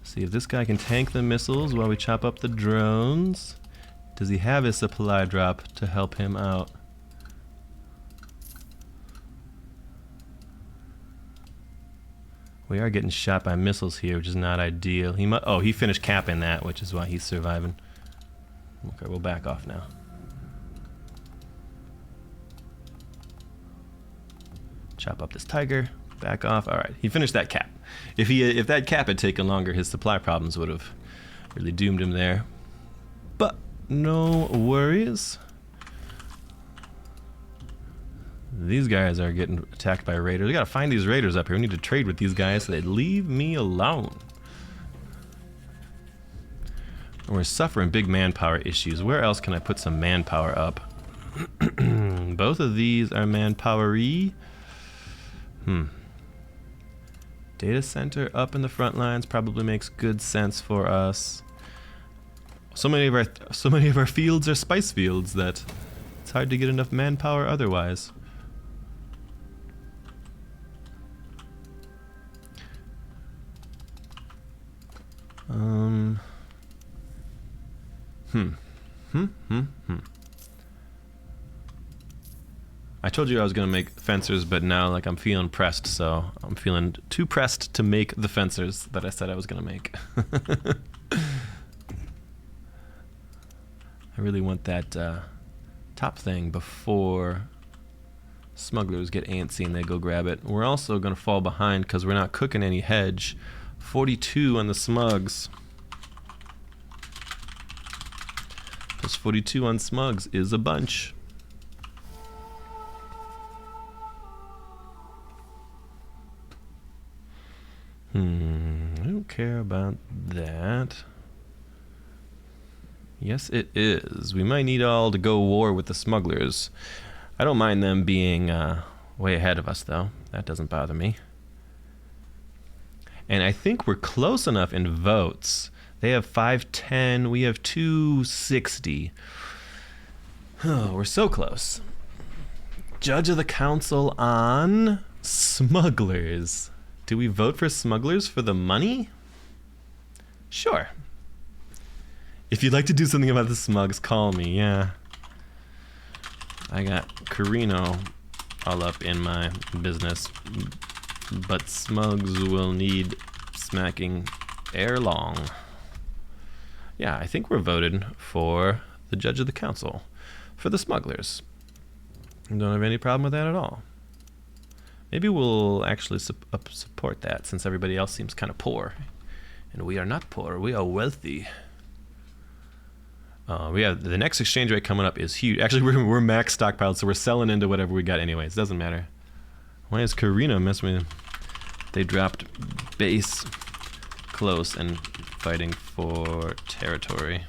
See if this guy can tank the missiles while we chop up the drones. Does he have his supply drop to help him out? We are getting shot by missiles here, which is not ideal. He finished capping that, which is why he's surviving. Okay, we'll back off now. Chop up this tiger. Back off. All right, he finished that cap. If that cap had taken longer, his supply problems would have really doomed him there. But no worries. These guys are getting attacked by raiders. We gotta find these raiders up here. We need to trade with these guys so they leave me alone. We're suffering big manpower issues. Where else can I put some manpower up? Both of these are manpower-y. Data center up in the front lines probably makes good sense for us. So many of our fields are spice fields that it's hard to get enough manpower otherwise. I told you I was gonna make fencers, but now like I'm feeling pressed, so I'm feeling too pressed to make the fencers that I said I was gonna make. I really want that top thing before smugglers get antsy and they go grab it. We're also gonna fall behind because we're not cooking any hedge. 42 on the smugs. Plus 42 on smugs is a bunch. I don't care about that. Yes, it is. We might need all to go war with the smugglers. I don't mind them being way ahead of us, though. That doesn't bother me. And I think we're close enough in votes. They have 510. We have 260. Oh, we're so close. Judge of the council on smugglers. Do we vote for smugglers for the money? Sure. If you'd like to do something about the smugs, call me, yeah. I got Carino all up in my business, but smugs will need smacking ere long. Yeah, I think we're voted for the judge of the council, for the smugglers. Don't have any problem with that at all. Maybe we'll actually support that, since everybody else seems kind of poor. And we are not poor, we are wealthy. We have the next exchange rate coming up is huge. Actually, we're max stockpiled, so we're selling into whatever we got anyways. Doesn't matter. Why is Carino messing with? They dropped base close and fighting for territory.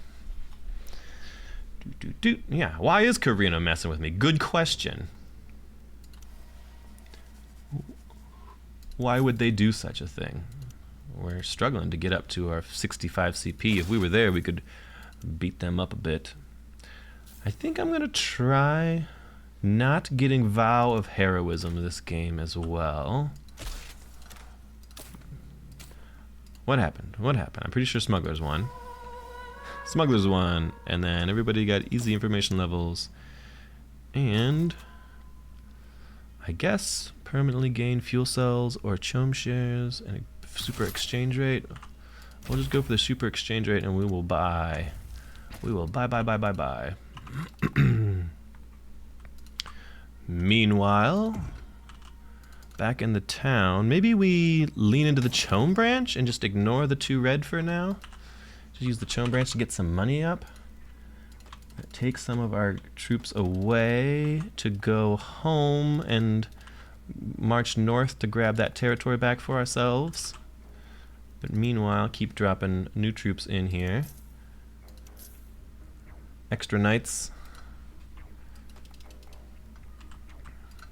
Yeah, why is Carino messing with me? Good question. Why would they do such a thing? We're struggling to get up to our 65 CP. If we were there, we could beat them up a bit. I think I'm gonna try not getting Vow of Heroism this game as well. What happened? What happened? I'm pretty sure Smugglers won. Smugglers won, and then everybody got easy information levels. And I guess permanently gain fuel cells or Choam shares and a super exchange rate. We'll just go for the super exchange rate and we will buy. We will buy. Meanwhile, back in the town, maybe we lean into the Choam branch and just ignore the 2 red for now. Just use the Choam branch to get some money up. Take some of our troops away to go home and march north to grab that territory back for ourselves. But meanwhile, keep dropping new troops in here. Extra knights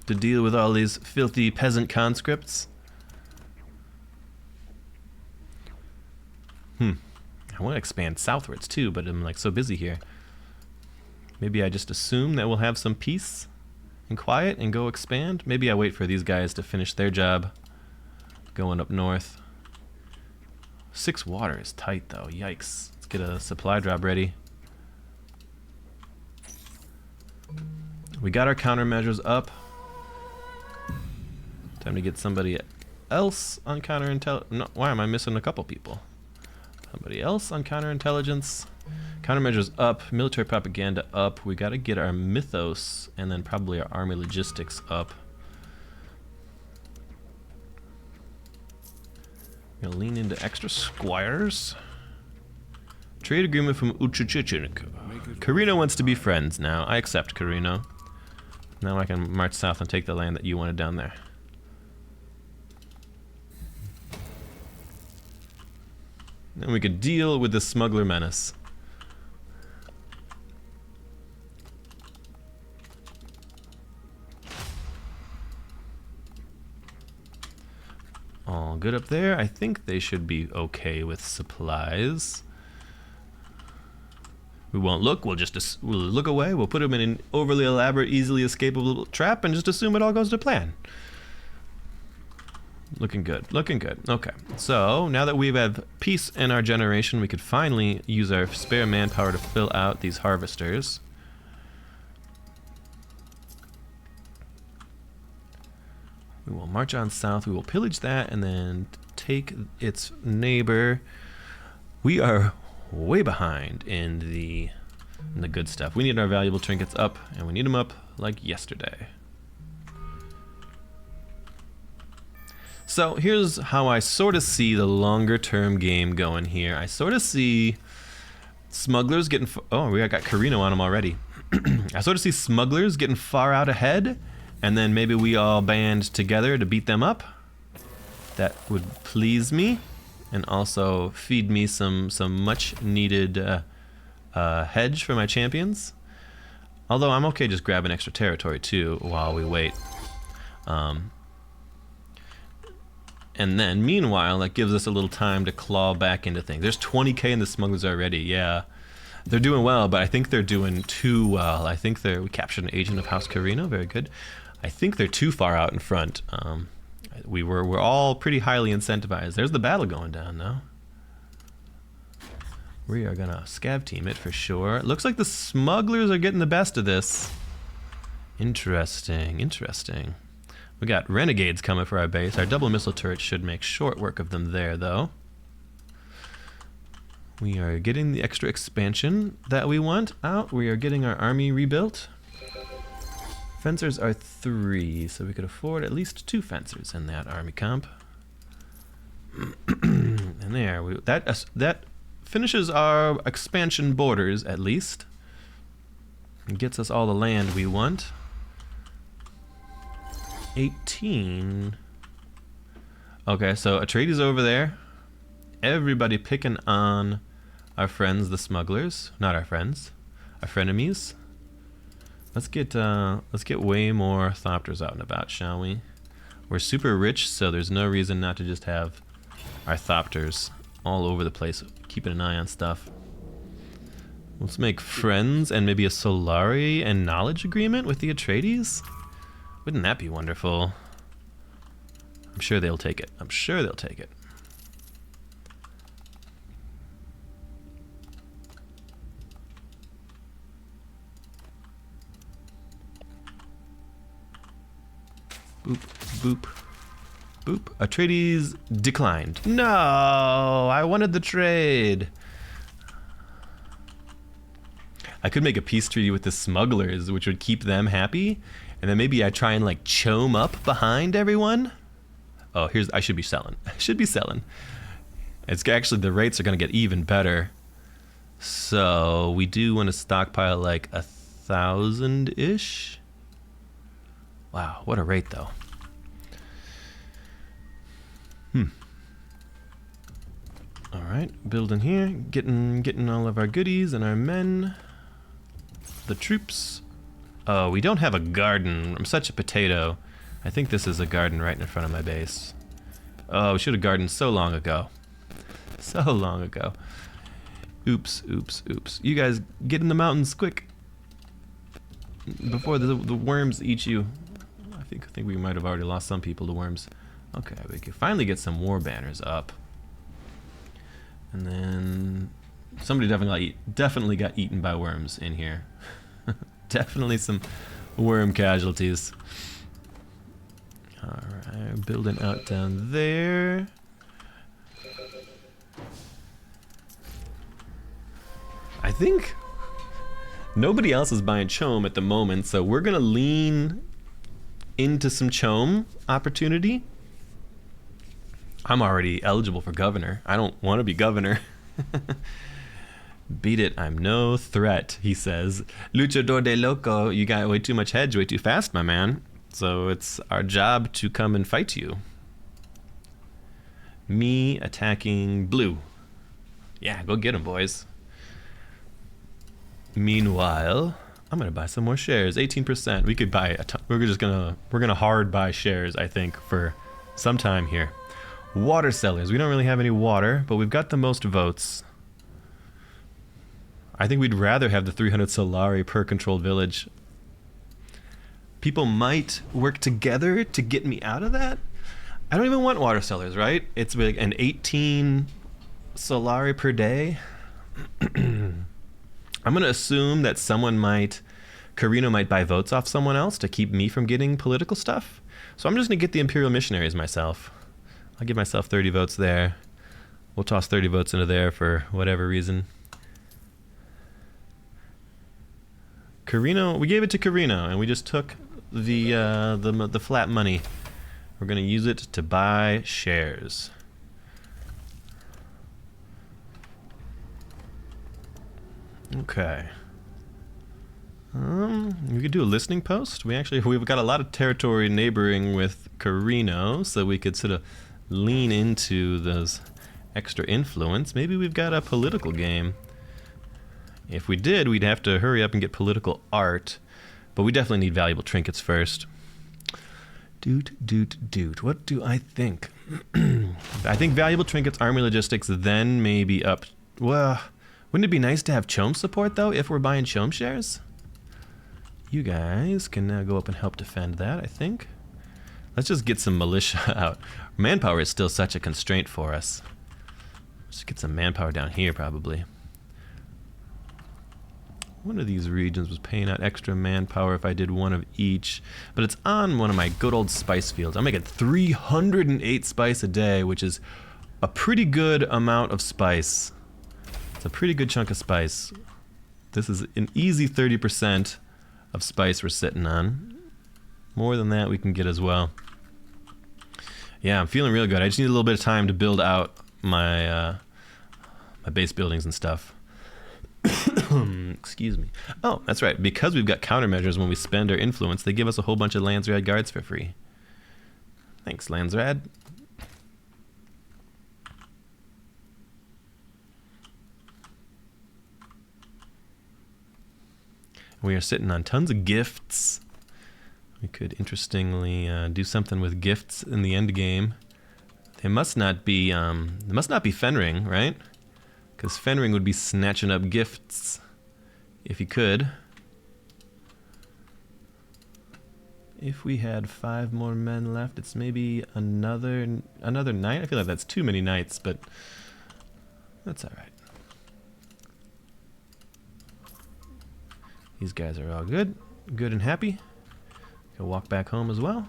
to deal with all these filthy peasant conscripts. I want to expand southwards too, but I'm like so busy here. Maybe I just assume that we'll have some peace and quiet and go expand. Maybe I wait for these guys to finish their job going up north. 6 water is tight though, yikes. Let's get a supply drop ready. We got our countermeasures up. Time to get somebody else on counterintelligence? No, why am I missing a couple people? Somebody else on counterintelligence. Countermeasures up. Military propaganda up. We got to get our mythos and then probably our army logistics up. We're gonna lean into extra squires. Trade agreement from Uchichichinko. Carino wants to be friends now. I accept Carino. Now I can march south and take the land that you wanted down there. Then we could deal with the smuggler menace. All good up there. I think they should be okay with supplies. We won't look. We'll look away. We'll put them in an overly elaborate, easily escapable trap and just assume it all goes to plan. Looking good. Looking good. Okay. So now that we have peace in our generation, we could finally use our spare manpower to fill out these harvesters. We will march on south. We will pillage that and then take its neighbor. We are way behind in the good stuff. We need our valuable trinkets up, and we need them up like yesterday. So here's how I sort of see the longer term game going here. I sort of see smugglers getting... Oh, we got Carino on them already. I sort of see smugglers getting far out ahead, and then maybe we all band together to beat them up. That would please me, and also feed me some much needed hedge for my champions. Although I'm okay just grabbing extra territory too while we wait. And then meanwhile, that gives us a little time to claw back into things. There's 20k in the smugglers already. Yeah, they're doing well, but I think they're doing too well. I think we captured an agent of House Carino. Very good. I think they're too far out in front. We're all pretty highly incentivized. There's the battle going down now. We are gonna scav team it for sure. It looks like the smugglers are getting the best of this. Interesting, interesting. We got renegades coming for our base. Our double missile turret should make short work of them there, though. We are getting the extra expansion that we want out. We are getting our army rebuilt. Fencers are 3, so we could afford at least 2 fencers in that army comp. And there, that finishes our expansion borders at least. And gets us all the land we want. 18. Okay, so Atreides over there. Everybody picking on our friends, the smugglers. Not our friends, our frenemies. Let's get way more thopters out and about, shall we? We're super rich, so there's no reason not to just have our thopters all over the place, keeping an eye on stuff. Let's make friends and maybe a Solari and knowledge agreement with the Atreides. Wouldn't that be wonderful? I'm sure they'll take it. I'm sure they'll take it. Boop, boop, boop. Atreides declined. No, I wanted the trade. I could make a peace treaty with the smugglers, which would keep them happy. And then maybe I try and like Choam up behind everyone. Oh, I should be selling. I should be selling. It's actually, the rates are going to get even better. So we do want to stockpile like 1,000-ish. Wow, what a rate though. All right, building here, getting all of our goodies and our men. The troops. Oh, we don't have a garden. I'm such a potato. I think this is a garden right in front of my base. Oh, we should have gardened so long ago. So long ago. Oops, oops, oops. You guys get in the mountains quick. Before the worms eat you. I think we might have already lost some people to worms. Okay, we can finally get some war banners up. And then somebody definitely got eaten by worms in here. Definitely some worm casualties. Alright, building out down there. I think nobody else is buying Choam at the moment, so we're gonna lean into some Choam opportunity. I'm already eligible for governor. I don't want to be governor. Beat it, I'm no threat, he says. Luchador de loco, you got way too much hedge, way too fast, my man. So it's our job to come and fight you. Me attacking blue. Yeah, go get him, boys. Meanwhile, I'm gonna buy some more shares. 18%. We could buy a ton. We're gonna hard buy shares, I think, for some time here. Water sellers. We don't really have any water, but we've got the most votes. I think we'd rather have the 300 Solari per controlled village. People might work together to get me out of that. I don't even want water sellers, right? It's like an 18 Solari per day. I'm going to assume that Carino might buy votes off someone else to keep me from getting political stuff. So I'm just going to get the Imperial Missionaries myself. I'll give myself 30 votes there. We'll toss 30 votes into there for whatever reason. Carino, we gave it to Carino, and we just took the flat money. We're going to use it to buy shares. Okay. We could do a listening post. We've got a lot of territory neighboring with Carino, so we could sort of lean into those extra influence. Maybe we've got a political game. If we did, we'd have to hurry up and get political art, but we definitely need valuable trinkets first. Doot. What do I think? I think valuable trinkets, army logistics, then maybe up. Well, wouldn't it be nice to have Choam support, though, if we're buying Choam shares? You guys can now go up and help defend that, I think. Let's just get some militia out. Manpower is still such a constraint for us. Let's get some manpower down here, probably. One of these regions was paying out extra manpower if I did one of each, but it's on one of my good old spice fields. I'm making 308 spice a day, which is a pretty good amount of spice. It's a pretty good chunk of spice. This is an easy 30% of spice we're sitting on. More than that we can get as well. Yeah, I'm feeling real good. I just need a little bit of time to build out my my base buildings and stuff. Excuse me. Oh, that's right. Because we've got countermeasures when we spend our influence, they give us a whole bunch of Landsrad guards for free. Thanks, Landsrad. We are sitting on tons of gifts. We could interestingly do something with gifts in the end game. They must not be Fenring, right? Because Fenring would be snatching up gifts if he could. If we had 5 more men left, it's maybe another night. I feel like that's too many nights, but that's all right. These guys are all good and happy. Can walk back home as well.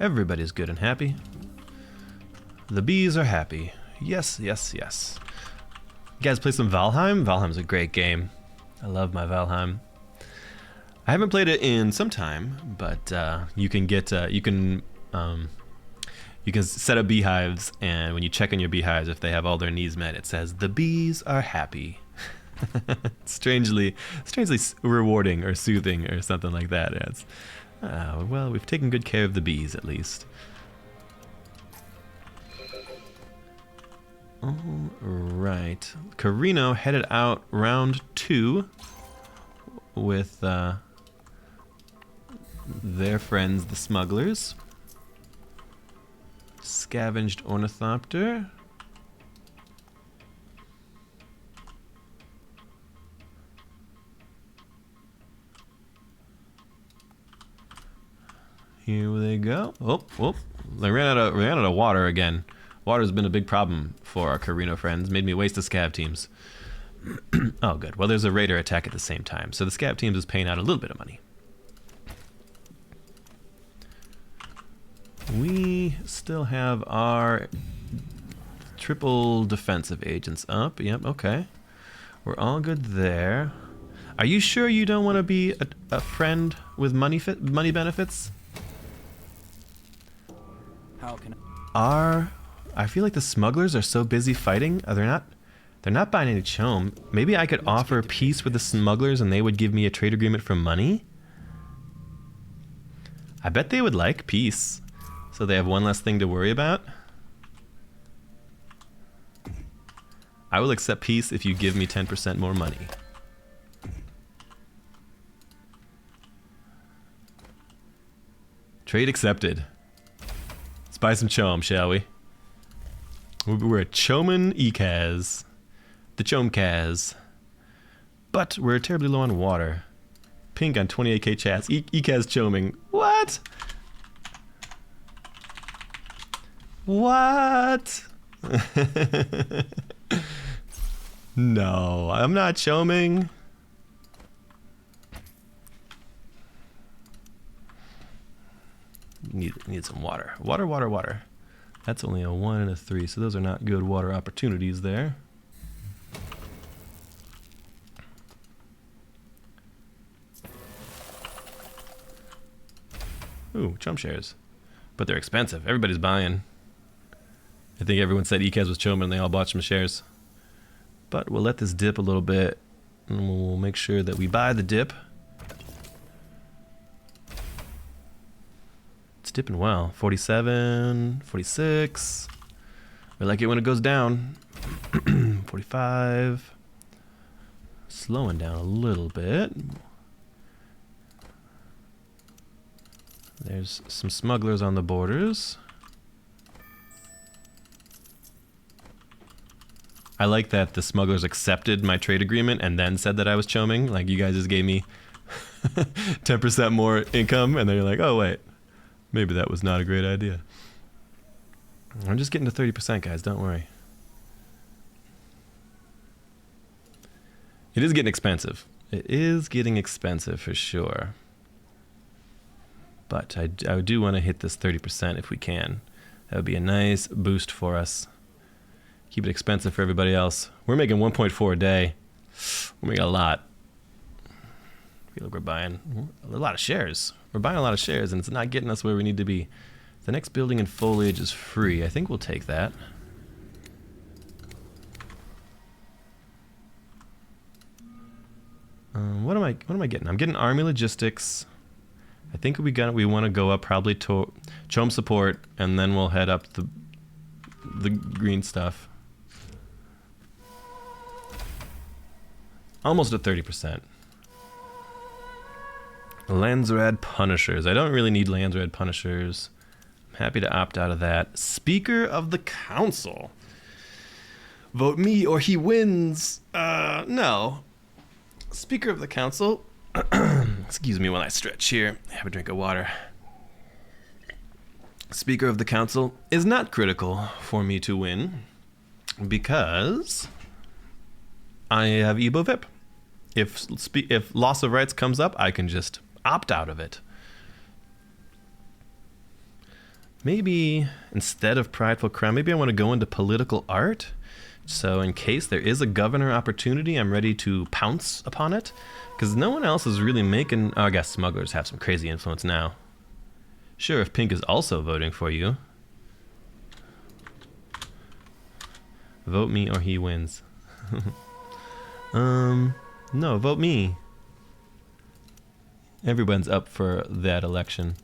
Everybody's good and happy. The bees are happy. Yes. You guys play some Valheim? Valheim's a great game. I love my Valheim. I haven't played it in some time, but you can set up beehives, and when you check on your beehives, if they have all their needs met, it says the bees are happy. strangely rewarding or soothing or something like that. It's, well, we've taken good care of the bees at least. All right, Carino headed out round 2 with their friends, the smugglers. Scavenged ornithopter. Here they go. Oh, they ran out of water again. Water's been a big problem for our Carino friends. Made me waste the scav teams. Oh, good. Well, there's a raider attack at the same time, so the scav teams is paying out a little bit of money. We still have our triple defensive agents up. Yep, okay. We're all good there. Are you sure you don't want to be a friend with money benefits? How can I feel like the smugglers are so busy fighting. They're not buying any Choam. Maybe I could offer peace with the smugglers and they would give me a trade agreement for money? I bet they would like peace. So they have one less thing to worry about. I will accept peace if you give me 10% more money. Trade accepted. Let's buy some Choam, shall we? We're a Choman Ecaz. The Choamcaz. But we're terribly low on water. Pink on 28k chats. Ecaz Choaming. What? What? No, I'm not Choaming. Need some water. Water. That's only a 1 and a 3, so those are not good water opportunities there. Ooh, Choam shares. But they're expensive. Everybody's buying. I think everyone said Ecaz was Choam and they all bought some shares. But we'll let this dip a little bit and we'll make sure that we buy the dip. It's dipping well. 47, 46. We like it when it goes down. 45. Slowing down a little bit. There's some smugglers on the borders. I like that the smugglers accepted my trade agreement and then said that I was Choaming. Like, you guys just gave me 10% more income, and then you're like, oh, wait. Maybe that was not a great idea. I'm just getting to 30%, guys. Don't worry. It is getting expensive. It is getting expensive for sure. But I do want to hit this 30% if we can. That would be a nice boost for us. Keep it expensive for everybody else. We're making 1.4 a day. We're making a lot. I feel like we're buying a lot of shares. We're buying a lot of shares and it's not getting us where we need to be. The next building in foliage is free. I think we'll take that. What am I getting? I'm getting army logistics. I think we want to go up probably to Choam support and then we'll head up the green stuff. Almost at 30%. Landsrad Punishers. I don't really need Landsrad Punishers. I'm happy to opt out of that. Speaker of the Council. Vote me or he wins. No. Speaker of the Council. Excuse me while I stretch here. Have a drink of water. Speaker of the Council is not critical for me to win because I have Ebo VIP. If loss of rights comes up, I can just opt out of it. Maybe instead of Prideful Crown, maybe I want to go into political art. So in case there is a governor opportunity, I'm ready to pounce upon it. Because no one else is really making... Oh, I guess smugglers have some crazy influence now. Sure, if Pink is also voting for you. Vote me or he wins. No, vote me. Everyone's up for that election.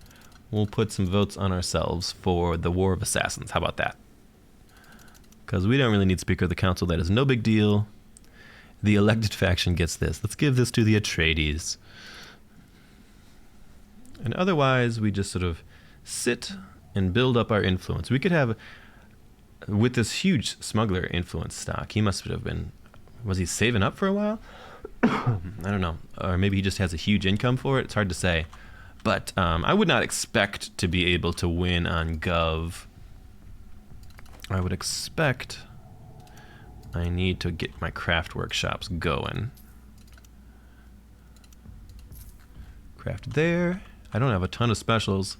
We'll put some votes on ourselves for the War of Assassins. How about that? Because we don't really need Speaker of the Council. That is no big deal. The elected faction gets this. Let's give this to the Atreides. And otherwise, we just sort of sit and build up our influence. We could have, with this huge smuggler influence stock, he must have been, was he saving up for a while? I don't know. Or maybe he just has a huge income for it. It's hard to say. But I would not expect to be able to win on Gov. I would expect I need to get my craft workshops going. Craft there. I don't have a ton of specials.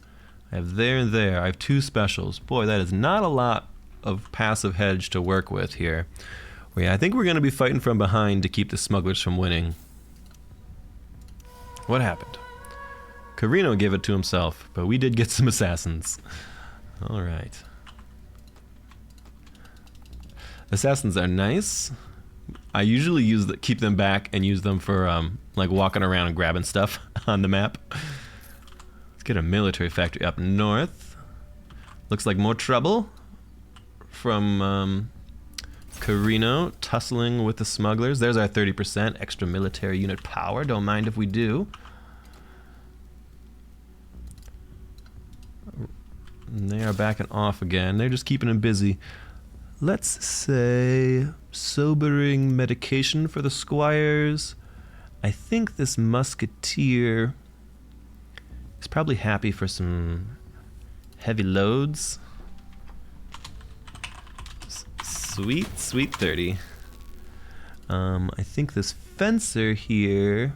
I have there and there. I have 2 specials. Boy, that is not a lot of passive hedge to work with here. Well, yeah, I think we're going to be fighting from behind to keep the smugglers from winning. What happened? Carino gave it to himself, but we did get some assassins. All right. Assassins are nice. I usually keep them back and use them for like walking around and grabbing stuff on the map. Let's get a military factory up north. Looks like more trouble from Carino tussling with the smugglers. There's our 30% extra military unit power. Don't mind if we do. And they are backing off again. They're just keeping him busy. Let's say sobering medication for the squires. I think this musketeer is probably happy for some heavy loads. Sweet 30. I think this fencer here.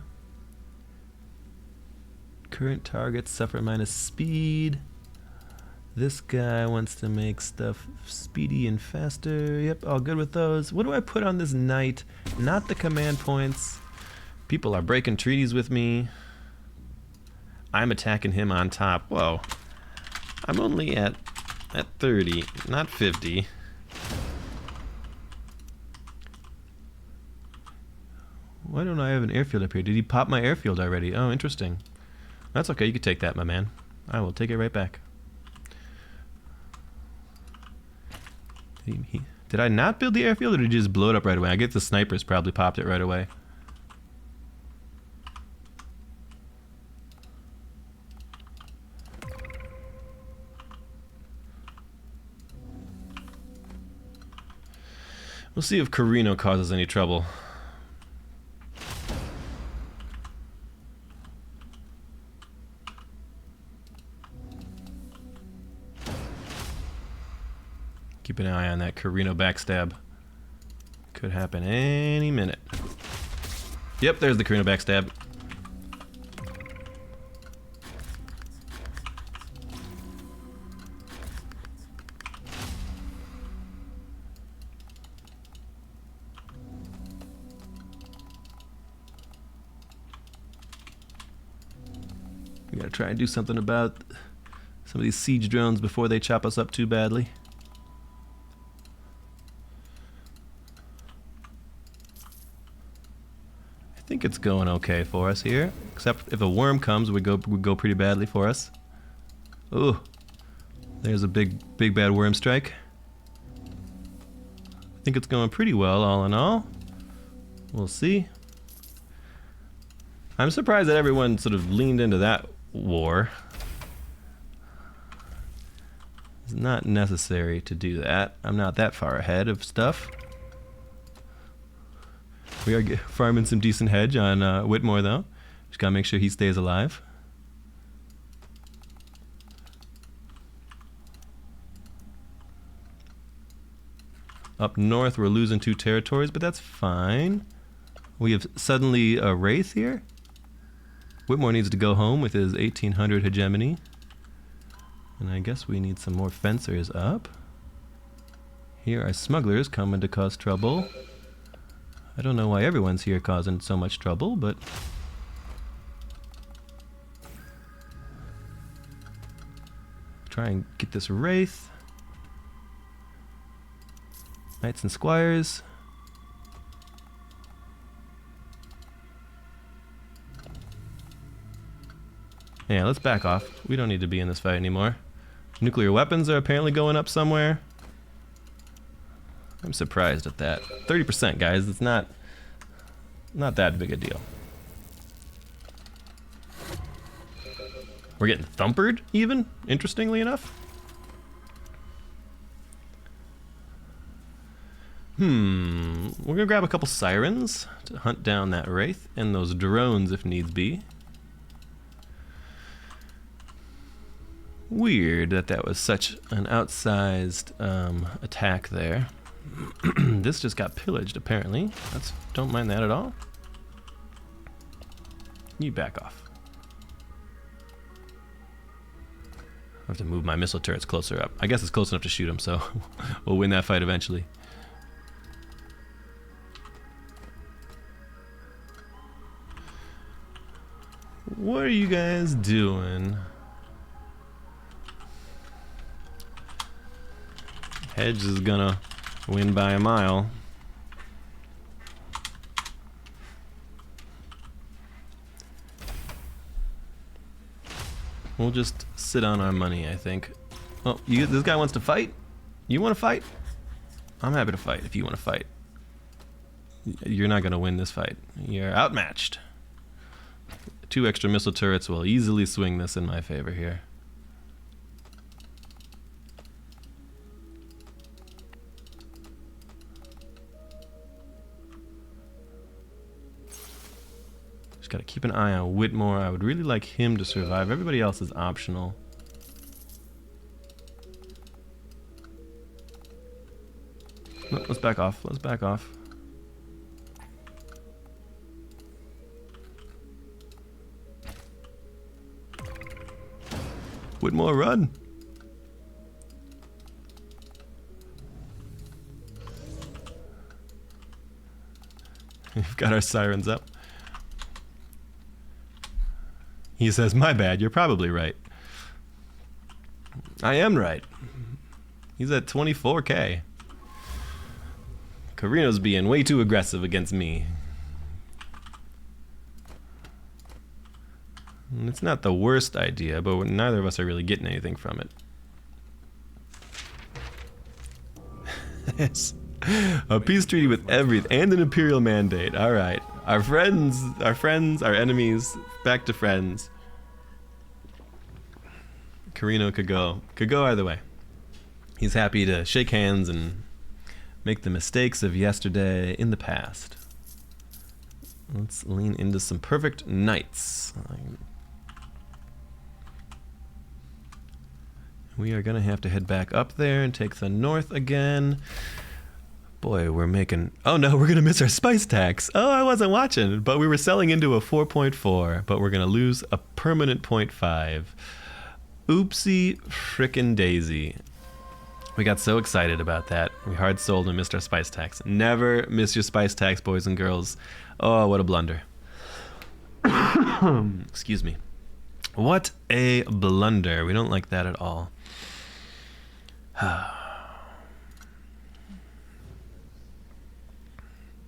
Current targets suffer minus speed. This guy wants to make stuff speedy and faster. Yep, all good with those. What do I put on this knight? Not the command points. People are breaking treaties with me. I'm attacking him on top. Whoa. I'm only at 30, not 50. Why don't I have an airfield up here? Did he pop my airfield already? Oh, interesting. That's okay. You can take that, my man. I will take it right back. Did I not build the airfield, or did he just blow it up right away? I guess the snipers probably popped it right away. We'll see if Carino causes any trouble. Keep an eye on that Carino backstab. Could happen any minute. Yep, there's the Carino backstab. We gotta try and do something about some of these siege drones before they chop us up too badly. I think it's going okay for us here, except if a worm comes, we go pretty badly for us. Ooh, there's a big bad worm strike. I think it's going pretty well, all in all. We'll see. I'm surprised that everyone sort of leaned into that war. It's not necessary to do that. I'm not that far ahead of stuff. We are farming some decent hedge on Whitmore, though. Just gotta make sure he stays alive. Up north, we're losing 2 territories, but that's fine. We have suddenly a Wraith here. Whitmore needs to go home with his 1800 hegemony. And I guess we need some more fencers up. Here are smugglers coming to cause trouble. I don't know why everyone's here causing so much trouble, but... try and get this Wraith. Knights and Squires. Yeah, let's back off. We don't need to be in this fight anymore. Nuclear weapons are apparently going up somewhere. I'm surprised at that. 30%, guys. It's not that big a deal. We're getting thumpered, even, interestingly enough. We're gonna grab a couple sirens to hunt down that Wraith, and those drones if needs be. Weird that was such an outsized attack there. This just got pillaged, apparently. Don't mind that at all. You back off. I have to move my missile turrets closer up. I guess it's close enough to shoot them, so we'll win that fight eventually. What are you guys doing? Hedge is gonna win by a mile. We'll just sit on our money, I think. Oh, this guy wants to fight? You want to fight? I'm happy to fight if you want to fight. You're not gonna win this fight. You're outmatched. 2 extra missile turrets will easily swing this in my favor here. Just gotta keep an eye on Whitmore. I would really like him to survive. Everybody else is optional. No, let's back off. Let's back off. Whitmore, run! We've got our sirens up. He says, my bad, you're probably right. I am right. He's at 24k. Carino's being way too aggressive against me. And it's not the worst idea, but neither of us are really getting anything from it. Yes. A peace treaty with everything and an imperial mandate. All right. Our friends, our enemies, back to friends. Carino could go either way. He's happy to shake hands and make the mistakes of yesterday in the past. Let's lean into some perfect knights. We are gonna have to head back up there and take the north again. Boy, we're making... Oh no, we're gonna miss our spice tax. Oh, I wasn't watching, but we were selling into a 4.4, but we're gonna lose a permanent 0.5. Oopsie frickin' daisy. We got so excited about that. We hard sold and missed our spice tax. Never miss your spice tax, boys and girls. Oh, what a blunder. Excuse me. What a blunder. We don't like that at all.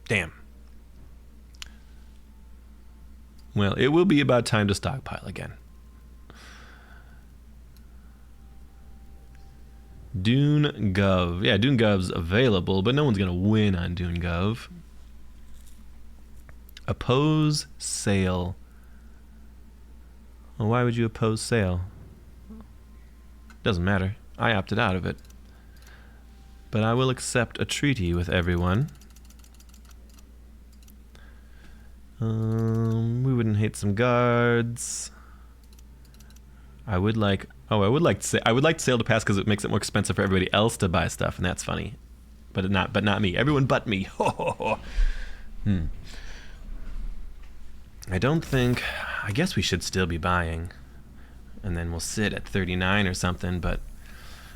Damn. Well, it will be about time to stockpile again. Dune Gov. Yeah, Dune Gov's available, but no one's going to win on Dune Gov. Oppose sale. Well, why would you oppose sale? Doesn't matter. I opted out of it. But I will accept a treaty with everyone. We wouldn't hate some guards. I would like sale to pass because it makes it more expensive for everybody else to buy stuff, and that's funny. But not me. Everyone but me. I don't think... I guess we should still be buying. And then we'll sit at 39 or something, but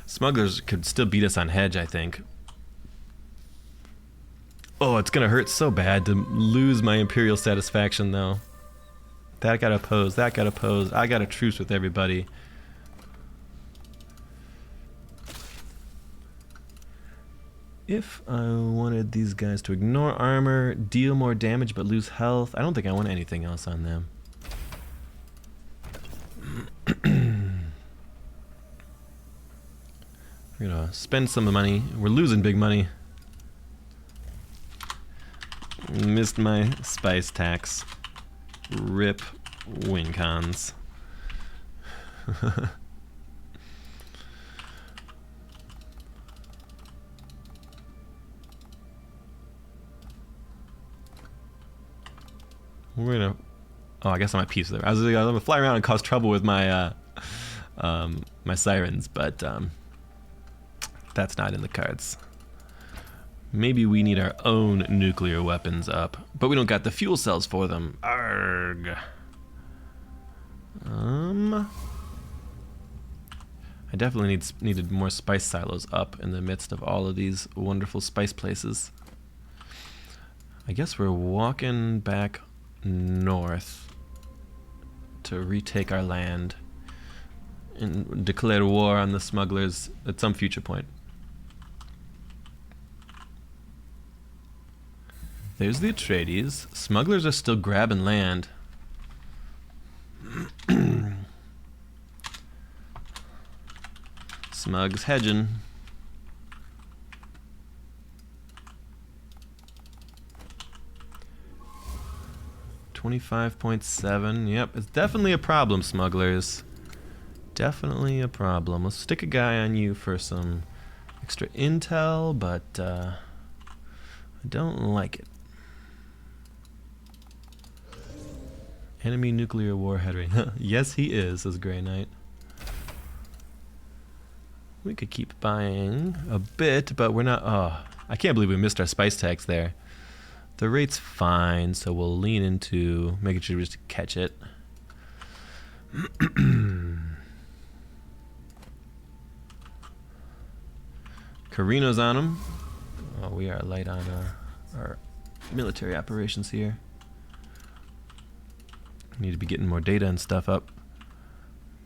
smugglers could still beat us on hedge, I think. Oh, it's gonna hurt so bad to lose my imperial satisfaction, though. That got opposed, that got opposed. I got a truce with everybody. If I wanted these guys to ignore armor, deal more damage but lose health, I don't think I want anything else on them. We're gonna spend some of the money. We're losing big money. Missed my spice tax. Rip win cons. We're gonna... Oh, I guess I'm at peace there. I was gonna fly around and cause trouble with my my sirens, but that's not in the cards. Maybe we need our own nuclear weapons up, but we don't got the fuel cells for them. Arrgh. I definitely needed more spice silos up in the midst of all of these wonderful spice places. I guess we're walking back north to retake our land and declare war on the smugglers at some future point. There's the Atreides. Smugglers are still grabbing land. Smug's hedging. $25.7. Yep, it's definitely a problem, smugglers. Definitely a problem. Let's stick a guy on you for some extra intel, but I don't like it. Enemy nuclear warhead rate. Yes, he is, says Grey Knight. We could keep buying a bit, but we're not... Oh, I can't believe we missed our spice tax there. The rate's fine, so we'll lean into making sure we just catch it. Carino's on him. Oh, we are light on our military operations here. Need to be getting more data and stuff up.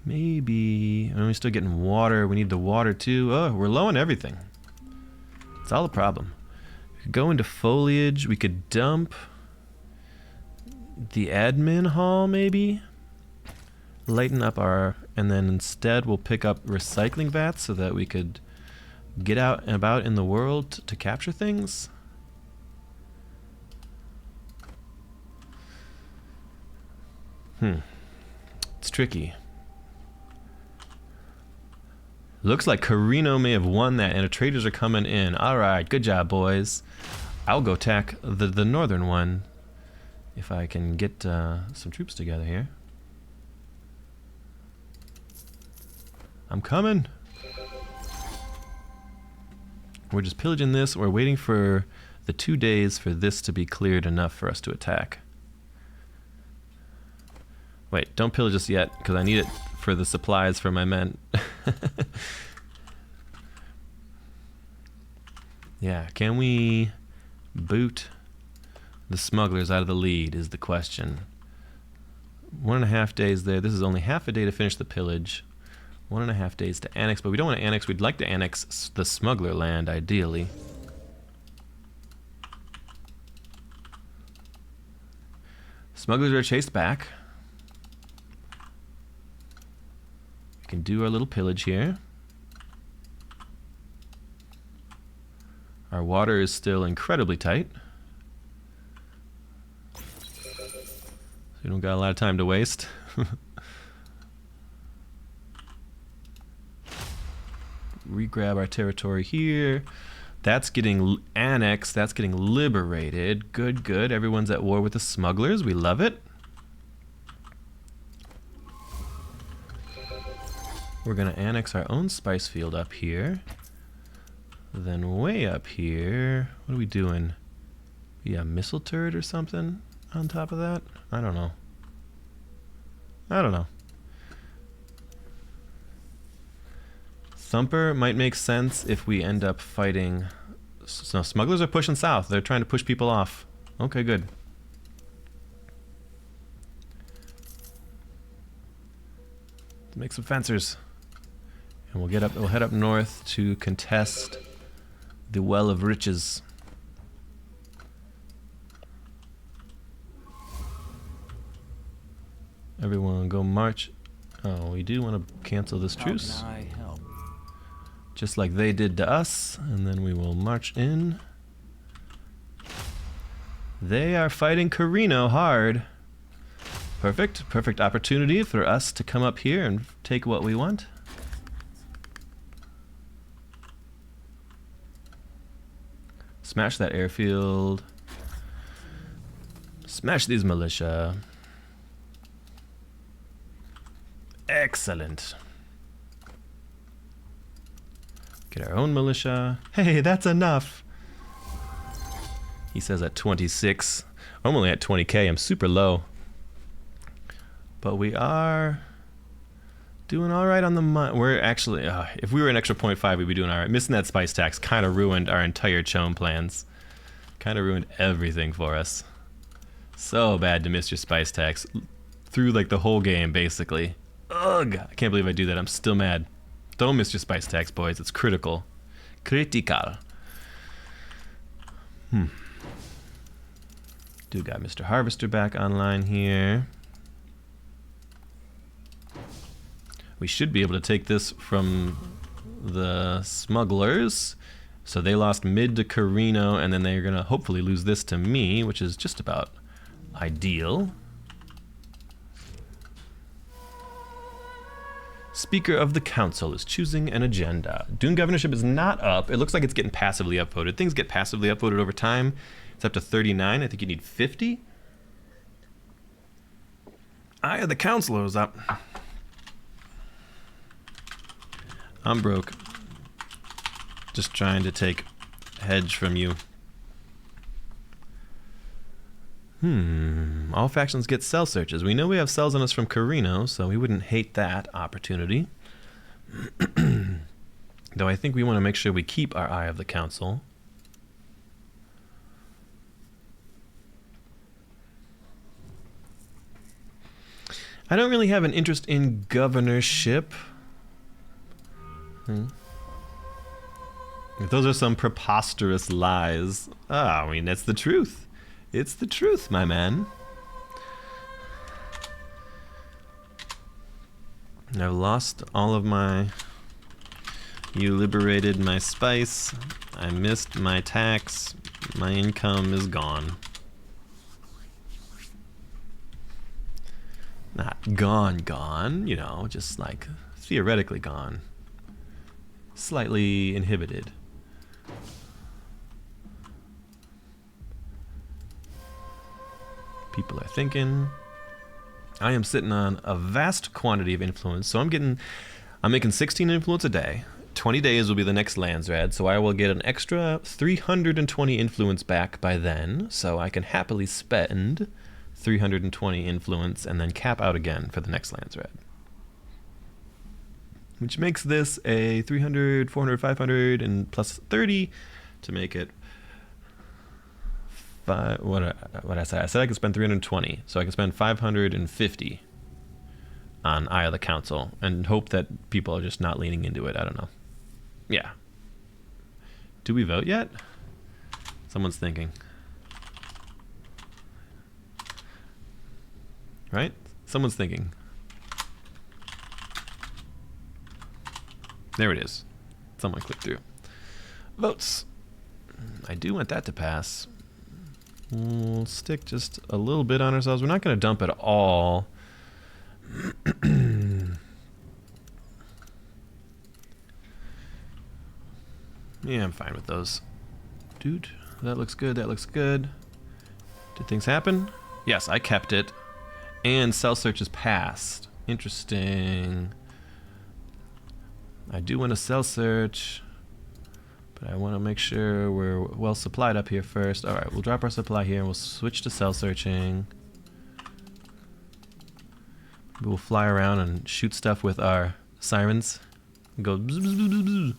Maybe... I mean, we're still getting water. We need the water too. Oh, we're low on everything. It's all a problem. We could go into foliage. We could dump the admin hall, maybe? Lighten up our... And then instead we'll pick up recycling vats so that we could get out and about in the world to capture things. It's tricky. Looks like Carino may have won that, and the traders are coming in. All right, good job, boys. I'll go attack the northern one if I can get some troops together here. I'm coming. We're just pillaging this. We're waiting for the 2 days for this to be cleared enough for us to attack. Wait, don't pillage us yet, because I need it for the supplies for my men. Yeah, can we boot the smugglers out of the lead is the question. 1.5 days there. This is only half a day to finish the pillage. 1.5 days to annex, but we don't want to annex. We'd like to annex the smuggler land, ideally. Smugglers are chased back. We can do our little pillage here. Our water is still incredibly tight. So we don't got a lot of time to waste. Re-grab our territory here. That's getting annexed. That's getting liberated. Good, good. Everyone's at war with the smugglers. We love it. We're going to annex our own spice field up here. Then way up here, what are we doing? Yeah, missile turret or something on top of that? I don't know. I don't know. Thumper might make sense if we end up fighting... So smugglers are pushing south. They're trying to push people off. Okay, good. Let's make some fencers. And we'll head up north to contest the Well of Riches. Everyone go march. Oh, we do want to cancel this truce. How can I help? Just like they did to us, and then we will march in. They are fighting Carino hard. Perfect, perfect opportunity for us to come up here and take what we want. Smash that airfield. Smash these militia. Excellent. Get our own militia. Hey, that's enough. He says at 26. I'm only at 20k. I'm super low. But we are Doing all right on the we're actually, if we were an extra 0.5, we'd be doing all right. Missing that spice tax kind of ruined our entire Choam plans. Kind of ruined everything for us. So bad to miss your spice tax through like the whole game, basically. Ugh, I can't believe I do that. I'm still mad. Don't miss your spice tax, boys. It's critical. Critical. Do got Mr. Harvester back online here. We should be able to take this from the smugglers. So they lost mid to Carino, and then they're going to hopefully lose this to me, which is just about ideal. Speaker of the Council is choosing an agenda. Dune governorship is not up. It looks like it's getting passively upvoted. Things get passively upvoted over time. It's up to 39. I think you need 50. Eye of the Council is up. I'm broke. Just trying to take hedge from you. All factions get cell searches. We know we have cells on us from Carino, so we wouldn't hate that opportunity. Though I think we want to make sure we keep our Eye of the Council. I don't really have an interest in governorship. Those are some preposterous lies. I mean, that's the truth. It's the truth, my man. I've lost all of my... You liberated my spice. I missed my tax. My income is gone. Not gone, you know, just like theoretically gone. Slightly inhibited. People are thinking. I am sitting on a vast quantity of influence, so I'm making 16 influence a day. 20 days will be the next Landsrad, so I will get an extra 320 influence back by then, so I can happily spend 320 influence and then cap out again for the next Landsrad. Which makes this a 300, 400, 500, and plus 30 to make it what I said? I said I could spend 320, so I could spend 550 on Eye of the Council and hope that people are just not leaning into it. I don't know. Yeah. Do we vote yet? Someone's thinking. Right? Someone's thinking. There it is. Someone clicked through. Votes. I do want that to pass. We'll stick just a little bit on ourselves. We're not going to dump it all. Yeah, I'm fine with those. Dude, that looks good. That looks good. Did things happen? Yes, I kept it. And cell search is passed. Interesting. I do want a cell search, but I want to make sure we're well supplied up here first. All right, we'll drop our supply here and we'll switch to cell searching. We'll fly around and shoot stuff with our sirens. Go bzz, bzz, bzz, bzz, bzz.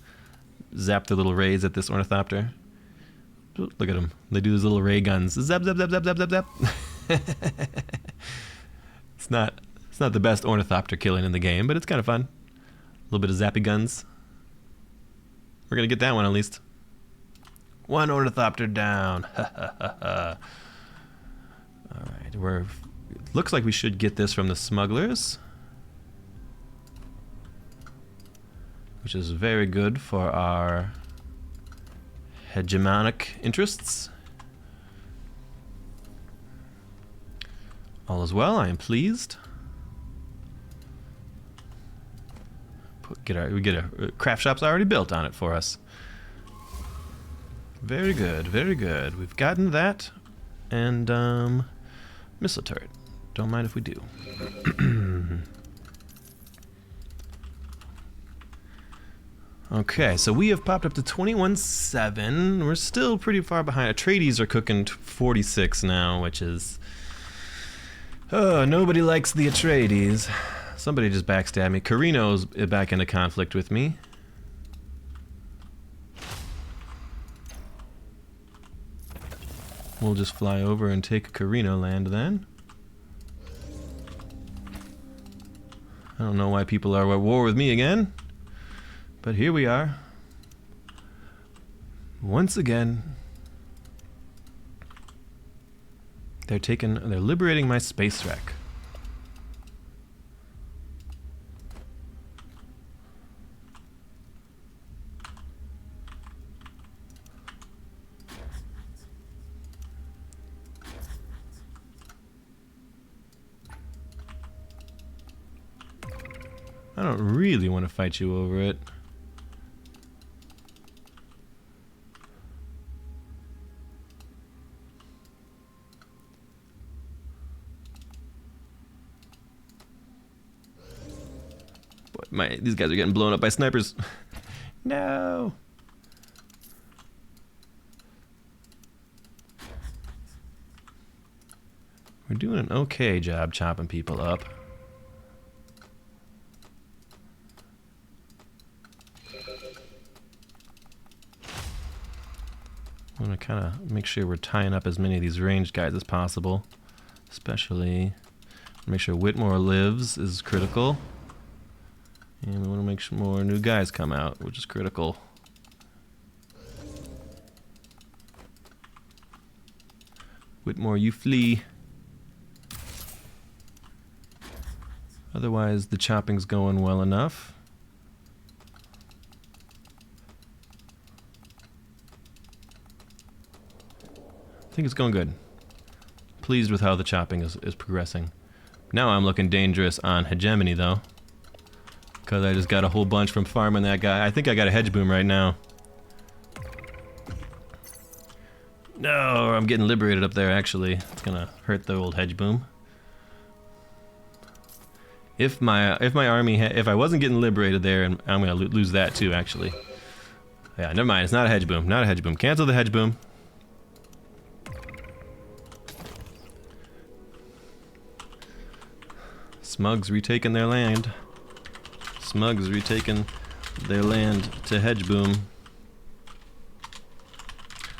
Zap the little rays at this ornithopter. Look at them. They do these little ray guns. Zap, zap, zap, zap, zap, zap, zap. It's not the best ornithopter killing in the game, but it's kind of fun. A little bit of zappy guns. We're gonna get that one at least. One ornithopter down. All right, looks like we should get this from the smugglers, which is very good for our hegemonic interests. All is well. I am pleased. We get a craft shop's already built on it for us. Very good, very good. We've gotten that, and missile turret. Don't mind if we do. Okay, so we have popped up to 21-7. We're still pretty far behind. Atreides are cooking 46 now, which is nobody likes the Atreides. Somebody just backstabbed me. Carino's back into conflict with me. We'll just fly over and take Carino land then. I don't know why people are at war with me again, but here we are. Once again, they're liberating my space wreck. I don't really want to fight you over it. Boy, these guys are getting blown up by snipers. No. We're doing an okay job chopping people up. I'm gonna kind of make sure we're tying up as many of these ranged guys as possible. Especially make sure Whitmore lives is critical. And we want to make sure more new guys come out, which is critical. Whitmore, you flee. Otherwise, the chopping's going well enough. I think it's going good. Pleased with how the chopping is progressing. Now I'm looking dangerous on Hegemony though, because I just got a whole bunch from farming that guy. I think I got a hedge boom right now. No, I'm getting liberated up there actually. It's gonna hurt the old hedge boom. If I wasn't getting liberated there, and I'm gonna lose that too actually. Yeah, never mind. It's not a hedge boom. Not a hedge boom. Cancel the hedge boom. Smug's retaking their land. Smug's retaking their land to hedge boom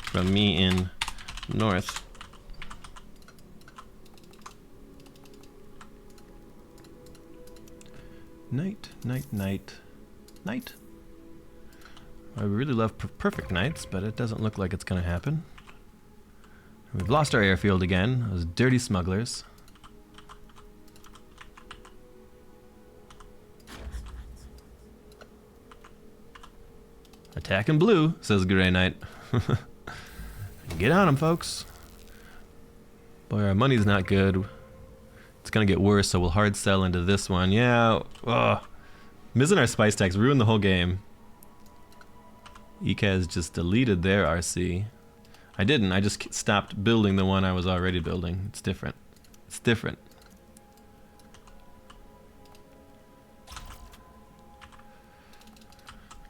from me in north. Night, night, night, night. I really love perfect nights, but it doesn't look like it's gonna happen. We've lost our airfield again. Those dirty smugglers. Attacking blue, says Grey Knight. Get on them, folks. Boy, our money's not good. It's gonna get worse, so we'll hard sell into this one. Yeah, missing our spice tax ruined the whole game. Ecaz just deleted their RC. I didn't, I just stopped building the one I was already building. It's different. It's different.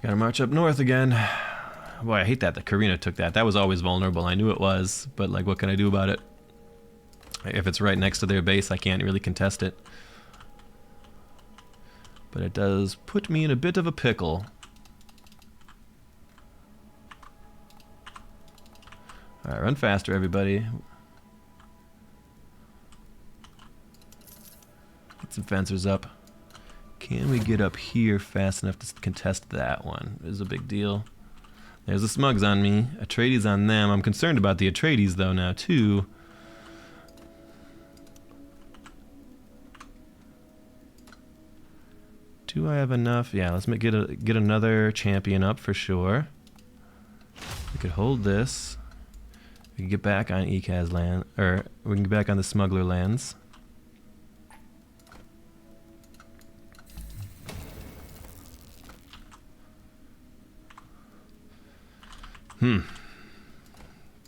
Gotta march up north again. Boy, I hate that the Carino took that. That was always vulnerable. I knew it was, but like, what can I do about it? If it's right next to their base, I can't really contest it. But it does put me in a bit of a pickle. Alright, run faster, everybody. Get some fencers up. Can we get up here fast enough to contest that one? It is a big deal. There's the Smugs on me. Atreides on them. I'm concerned about the Atreides though now too. Do I have enough? Yeah, let's get another champion up for sure. We could hold this. We can get back on Ecaz land, or we can get back on the smuggler lands.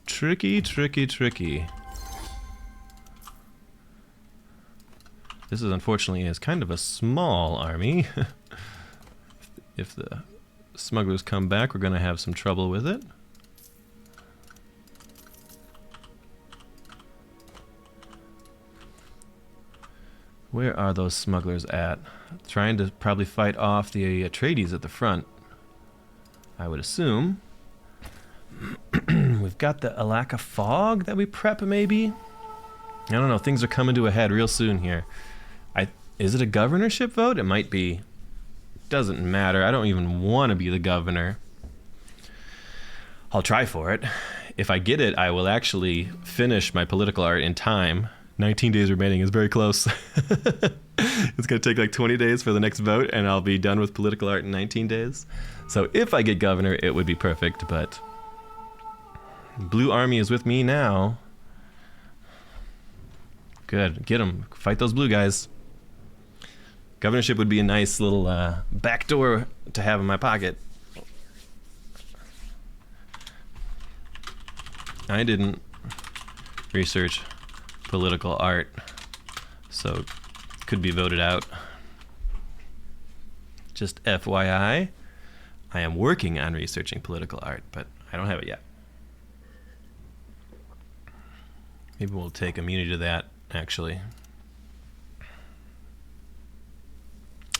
Tricky, tricky, tricky. This is unfortunately kind of a small army. If the smugglers come back, we're going to have some trouble with it. Where are those smugglers at? Trying to probably fight off the Atreides at the front, I would assume. We've got the Alaka fog that we prep, maybe? I don't know. Things are coming to a head real soon here. Is it a governorship vote? It might be. Doesn't matter. I don't even want to be the governor. I'll try for it. If I get it, I will actually finish my political art in time. 19 days remaining is very close. It's going to take like 20 days for the next vote, and I'll be done with political art in 19 days. So if I get governor, it would be perfect, but Blue Army is with me now. Good. Get them. Fight those blue guys. Governorship would be a nice little backdoor to have in my pocket. I didn't research political art, so could be voted out. Just FYI, I am working on researching political art, but I don't have it yet. Maybe we'll take immunity to that, actually.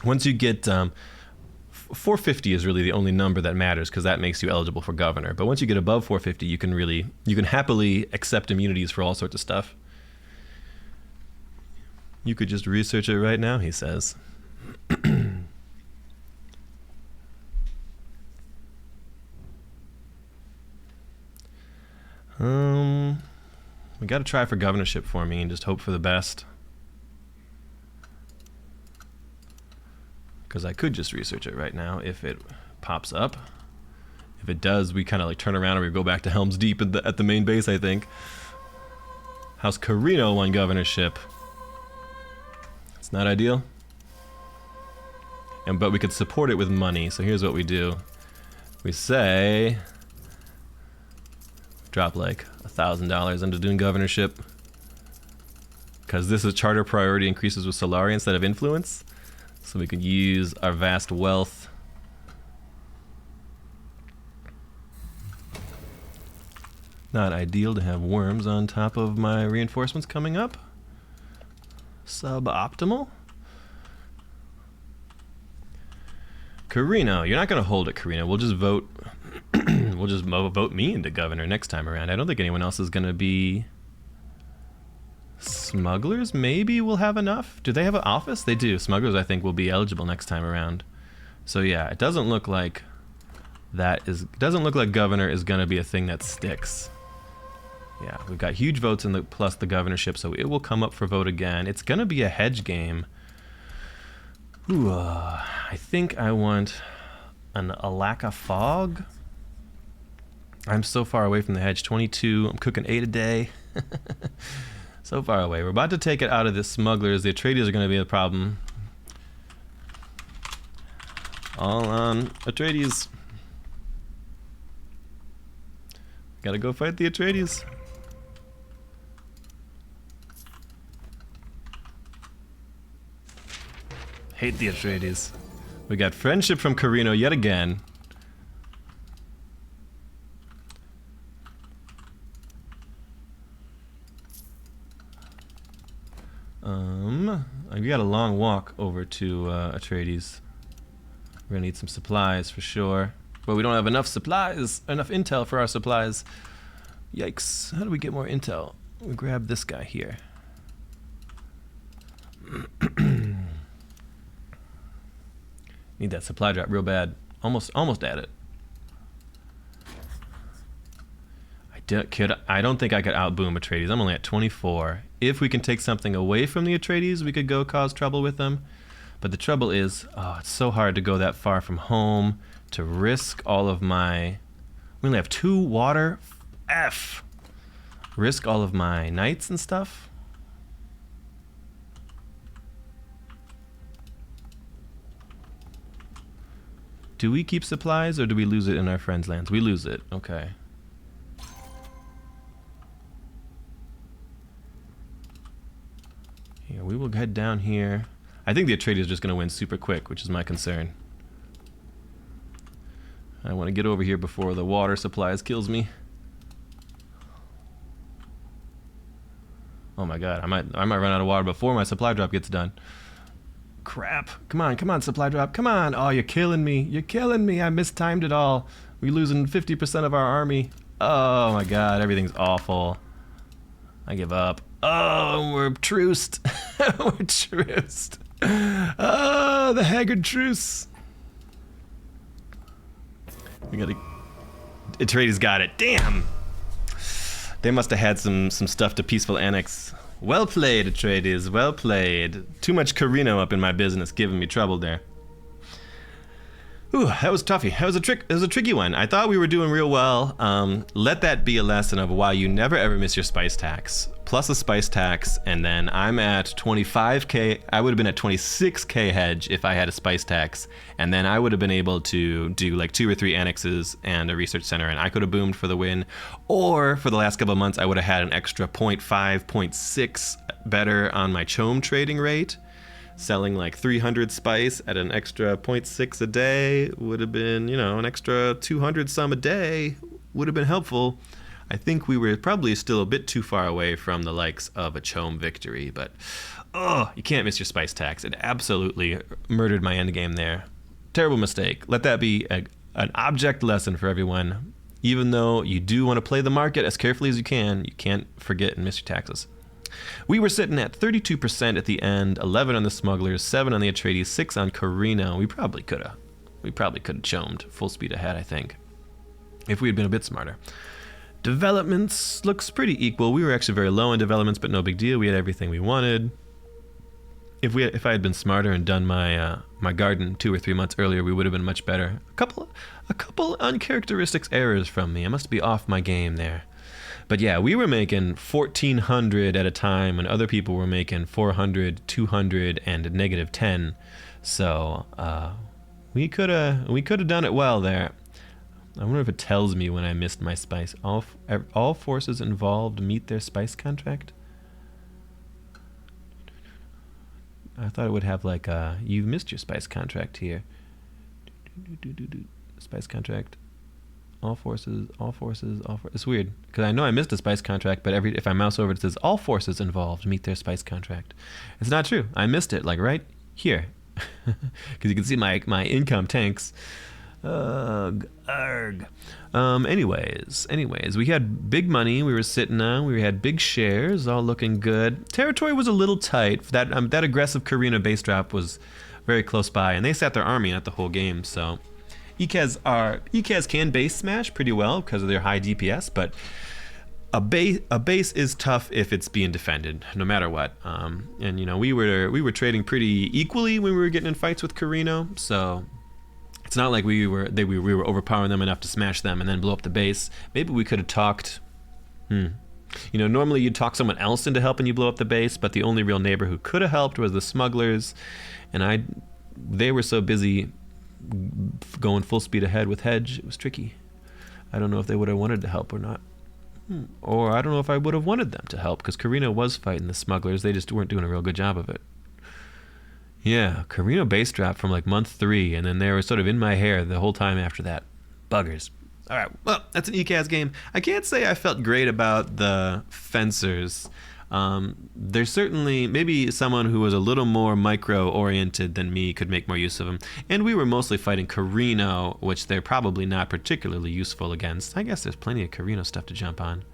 Once you get 450 is really the only number that matters, because that makes you eligible for governor. But once you get above 450, you can happily accept immunities for all sorts of stuff. You could just research it right now, he says. We got to try for governorship for me and just hope for the best. Because I could just research it right now if it pops up. If it does, we kind of like turn around and we go back to Helm's Deep at the main base, I think. House Carino won governorship. It's not ideal. But we could support it with money, so here's what we do. We say, drop like $1,000 into Dune governorship. Because this is charter priority increases with Solari instead of influence. So we could use our vast wealth. Not ideal to have worms on top of my reinforcements coming up. Suboptimal. Carino, you're not going to hold it, Carino. We'll just vote. We'll just vote me into governor next time around. I don't think anyone else is going to be. Smugglers maybe will have enough. Do they have an office? They do. Smugglers, I think, will be eligible next time around. So yeah, it doesn't look like governor is going to be a thing that sticks. Yeah, we've got huge votes in plus the governorship, so it will come up for vote again. It's going to be a hedge game. Ooh, I think I want an Alaka fog. I'm so far away from the hedge. 22. I'm cooking 8 a day. So far away. We're about to take it out of the smugglers. The Atreides are going to be a problem. All on Atreides. Gotta go fight the Atreides. Hate the Atreides. We got friendship from Carino yet again. We got a long walk over to Atreides. We're gonna need some supplies for sure, but we don't have enough supplies, enough intel for our supplies. Yikes! How do we get more intel? We grab this guy here. Need that supply drop real bad. Almost at it. I don't think I could outboom Atreides. I'm only at 24. If we can take something away from the Atreides, we could go cause trouble with them. But the trouble is, it's so hard to go that far from home, to risk all of my... We only have 2 water. F! Risk all of my knights and stuff. Do we keep supplies, or do we lose it in our friends' lands? We lose it. Okay. Yeah, we will head down here. I think the Atreides is just going to win super quick, which is my concern. I want to get over here before the water supplies kills me. Oh my god, I might run out of water before my supply drop gets done. Crap. Come on, supply drop. Come on. Oh, you're killing me. You're killing me. I mistimed it all. We're losing 50% of our army. Oh my god, everything's awful. I give up. Oh, we're truced. We're truced. Oh, the haggard truce. We gotta... Atreides got it. Damn! They must have had some stuff to peaceful annex. Well played, Atreides. Well played. Too much Carino up in my business, giving me trouble there. Ooh, that was toughy. That was a tricky one. I thought we were doing real well. Let that be a lesson of why you never ever miss your spice tax. Plus a spice tax, and then I'm at 25k. I would have been at 26k hedge if I had a spice tax, and then I would have been able to do like 2 or 3 annexes and a research center, and I could have boomed for the win. Or for the last couple of months, I would have had an extra 0.5, 0.6 better on my Choam trading rate. Selling like 300 spice at an extra 0.6 a day would have been, you know, an extra 200 some a day would have been helpful. I think we were probably still a bit too far away from the likes of a Choam victory, but oh, you can't miss your spice tax. It absolutely murdered my endgame there. Terrible mistake. Let that be an object lesson for everyone. Even though you do want to play the market as carefully as you can't forget and miss your taxes. We were sitting at 32% at the end, 11 on the smugglers, 7 on the Atreides, 6 on Carino. We probably could have chomed full speed ahead, I think, if we had been a bit smarter. Developments looks pretty equal. We were actually very low in developments, but no big deal. We had everything we wanted. If I had been smarter and done my my garden 2 or 3 months earlier, we would have been much better. A couple uncharacteristic errors from me. I must be off my game there. But yeah, we were making 1,400 at a time, and other people were making 400, 200, and negative 10. So we could have done it well there. I wonder if it tells me when I missed my spice. All forces involved meet their spice contract. I thought it would have like you've missed your spice contract here. Spice contract. All forces. It's weird because I know I missed a spice contract, but if I mouse over, it says all forces involved meet their spice contract. It's not true. I missed it, like right here, because you can see my income tanks. Ugh, arg. Anyways, we had big money. We were sitting on. We had big shares, all looking good. Territory was a little tight. That aggressive Carino base drop was very close by, and they sat their army at the whole game. So. Ecaz can base smash pretty well because of their high DPS, but a base is tough if it's being defended, no matter what. And you know, we were trading pretty equally when we were getting in fights with Carino, so it's not like we were overpowering them enough to smash them and then blow up the base. Maybe we could have talked. You know, normally you'd talk someone else into helping you blow up the base, but the only real neighbor who could have helped was the smugglers, and they were so busy going full speed ahead with hedge. It was tricky. I don't know if they would have wanted to help or not, or I don't know if I would have wanted them to help because Carino was fighting the smugglers. They just weren't doing a real good job of it. Yeah, Carino base drop from like month 3, and then they were sort of in my hair the whole time after that. Buggers. All right, well, that's an Ecaz game. I can't say I felt great about the fencers. There's certainly maybe someone who was a little more micro-oriented than me could make more use of them. And we were mostly fighting Carino, which they're probably not particularly useful against. I guess there's plenty of Carino stuff to jump on.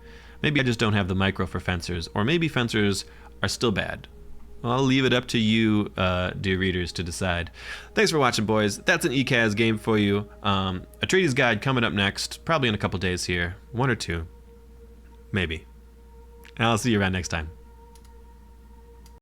Maybe I just don't have the micro for fencers, or maybe fencers are still bad. I'll leave it up to you, dear readers, to decide. Thanks for watching, boys. That's an Ecaz game for you. Atreides Guide coming up next, probably in a couple days here. 1 or 2. Maybe. And I'll see you around next time.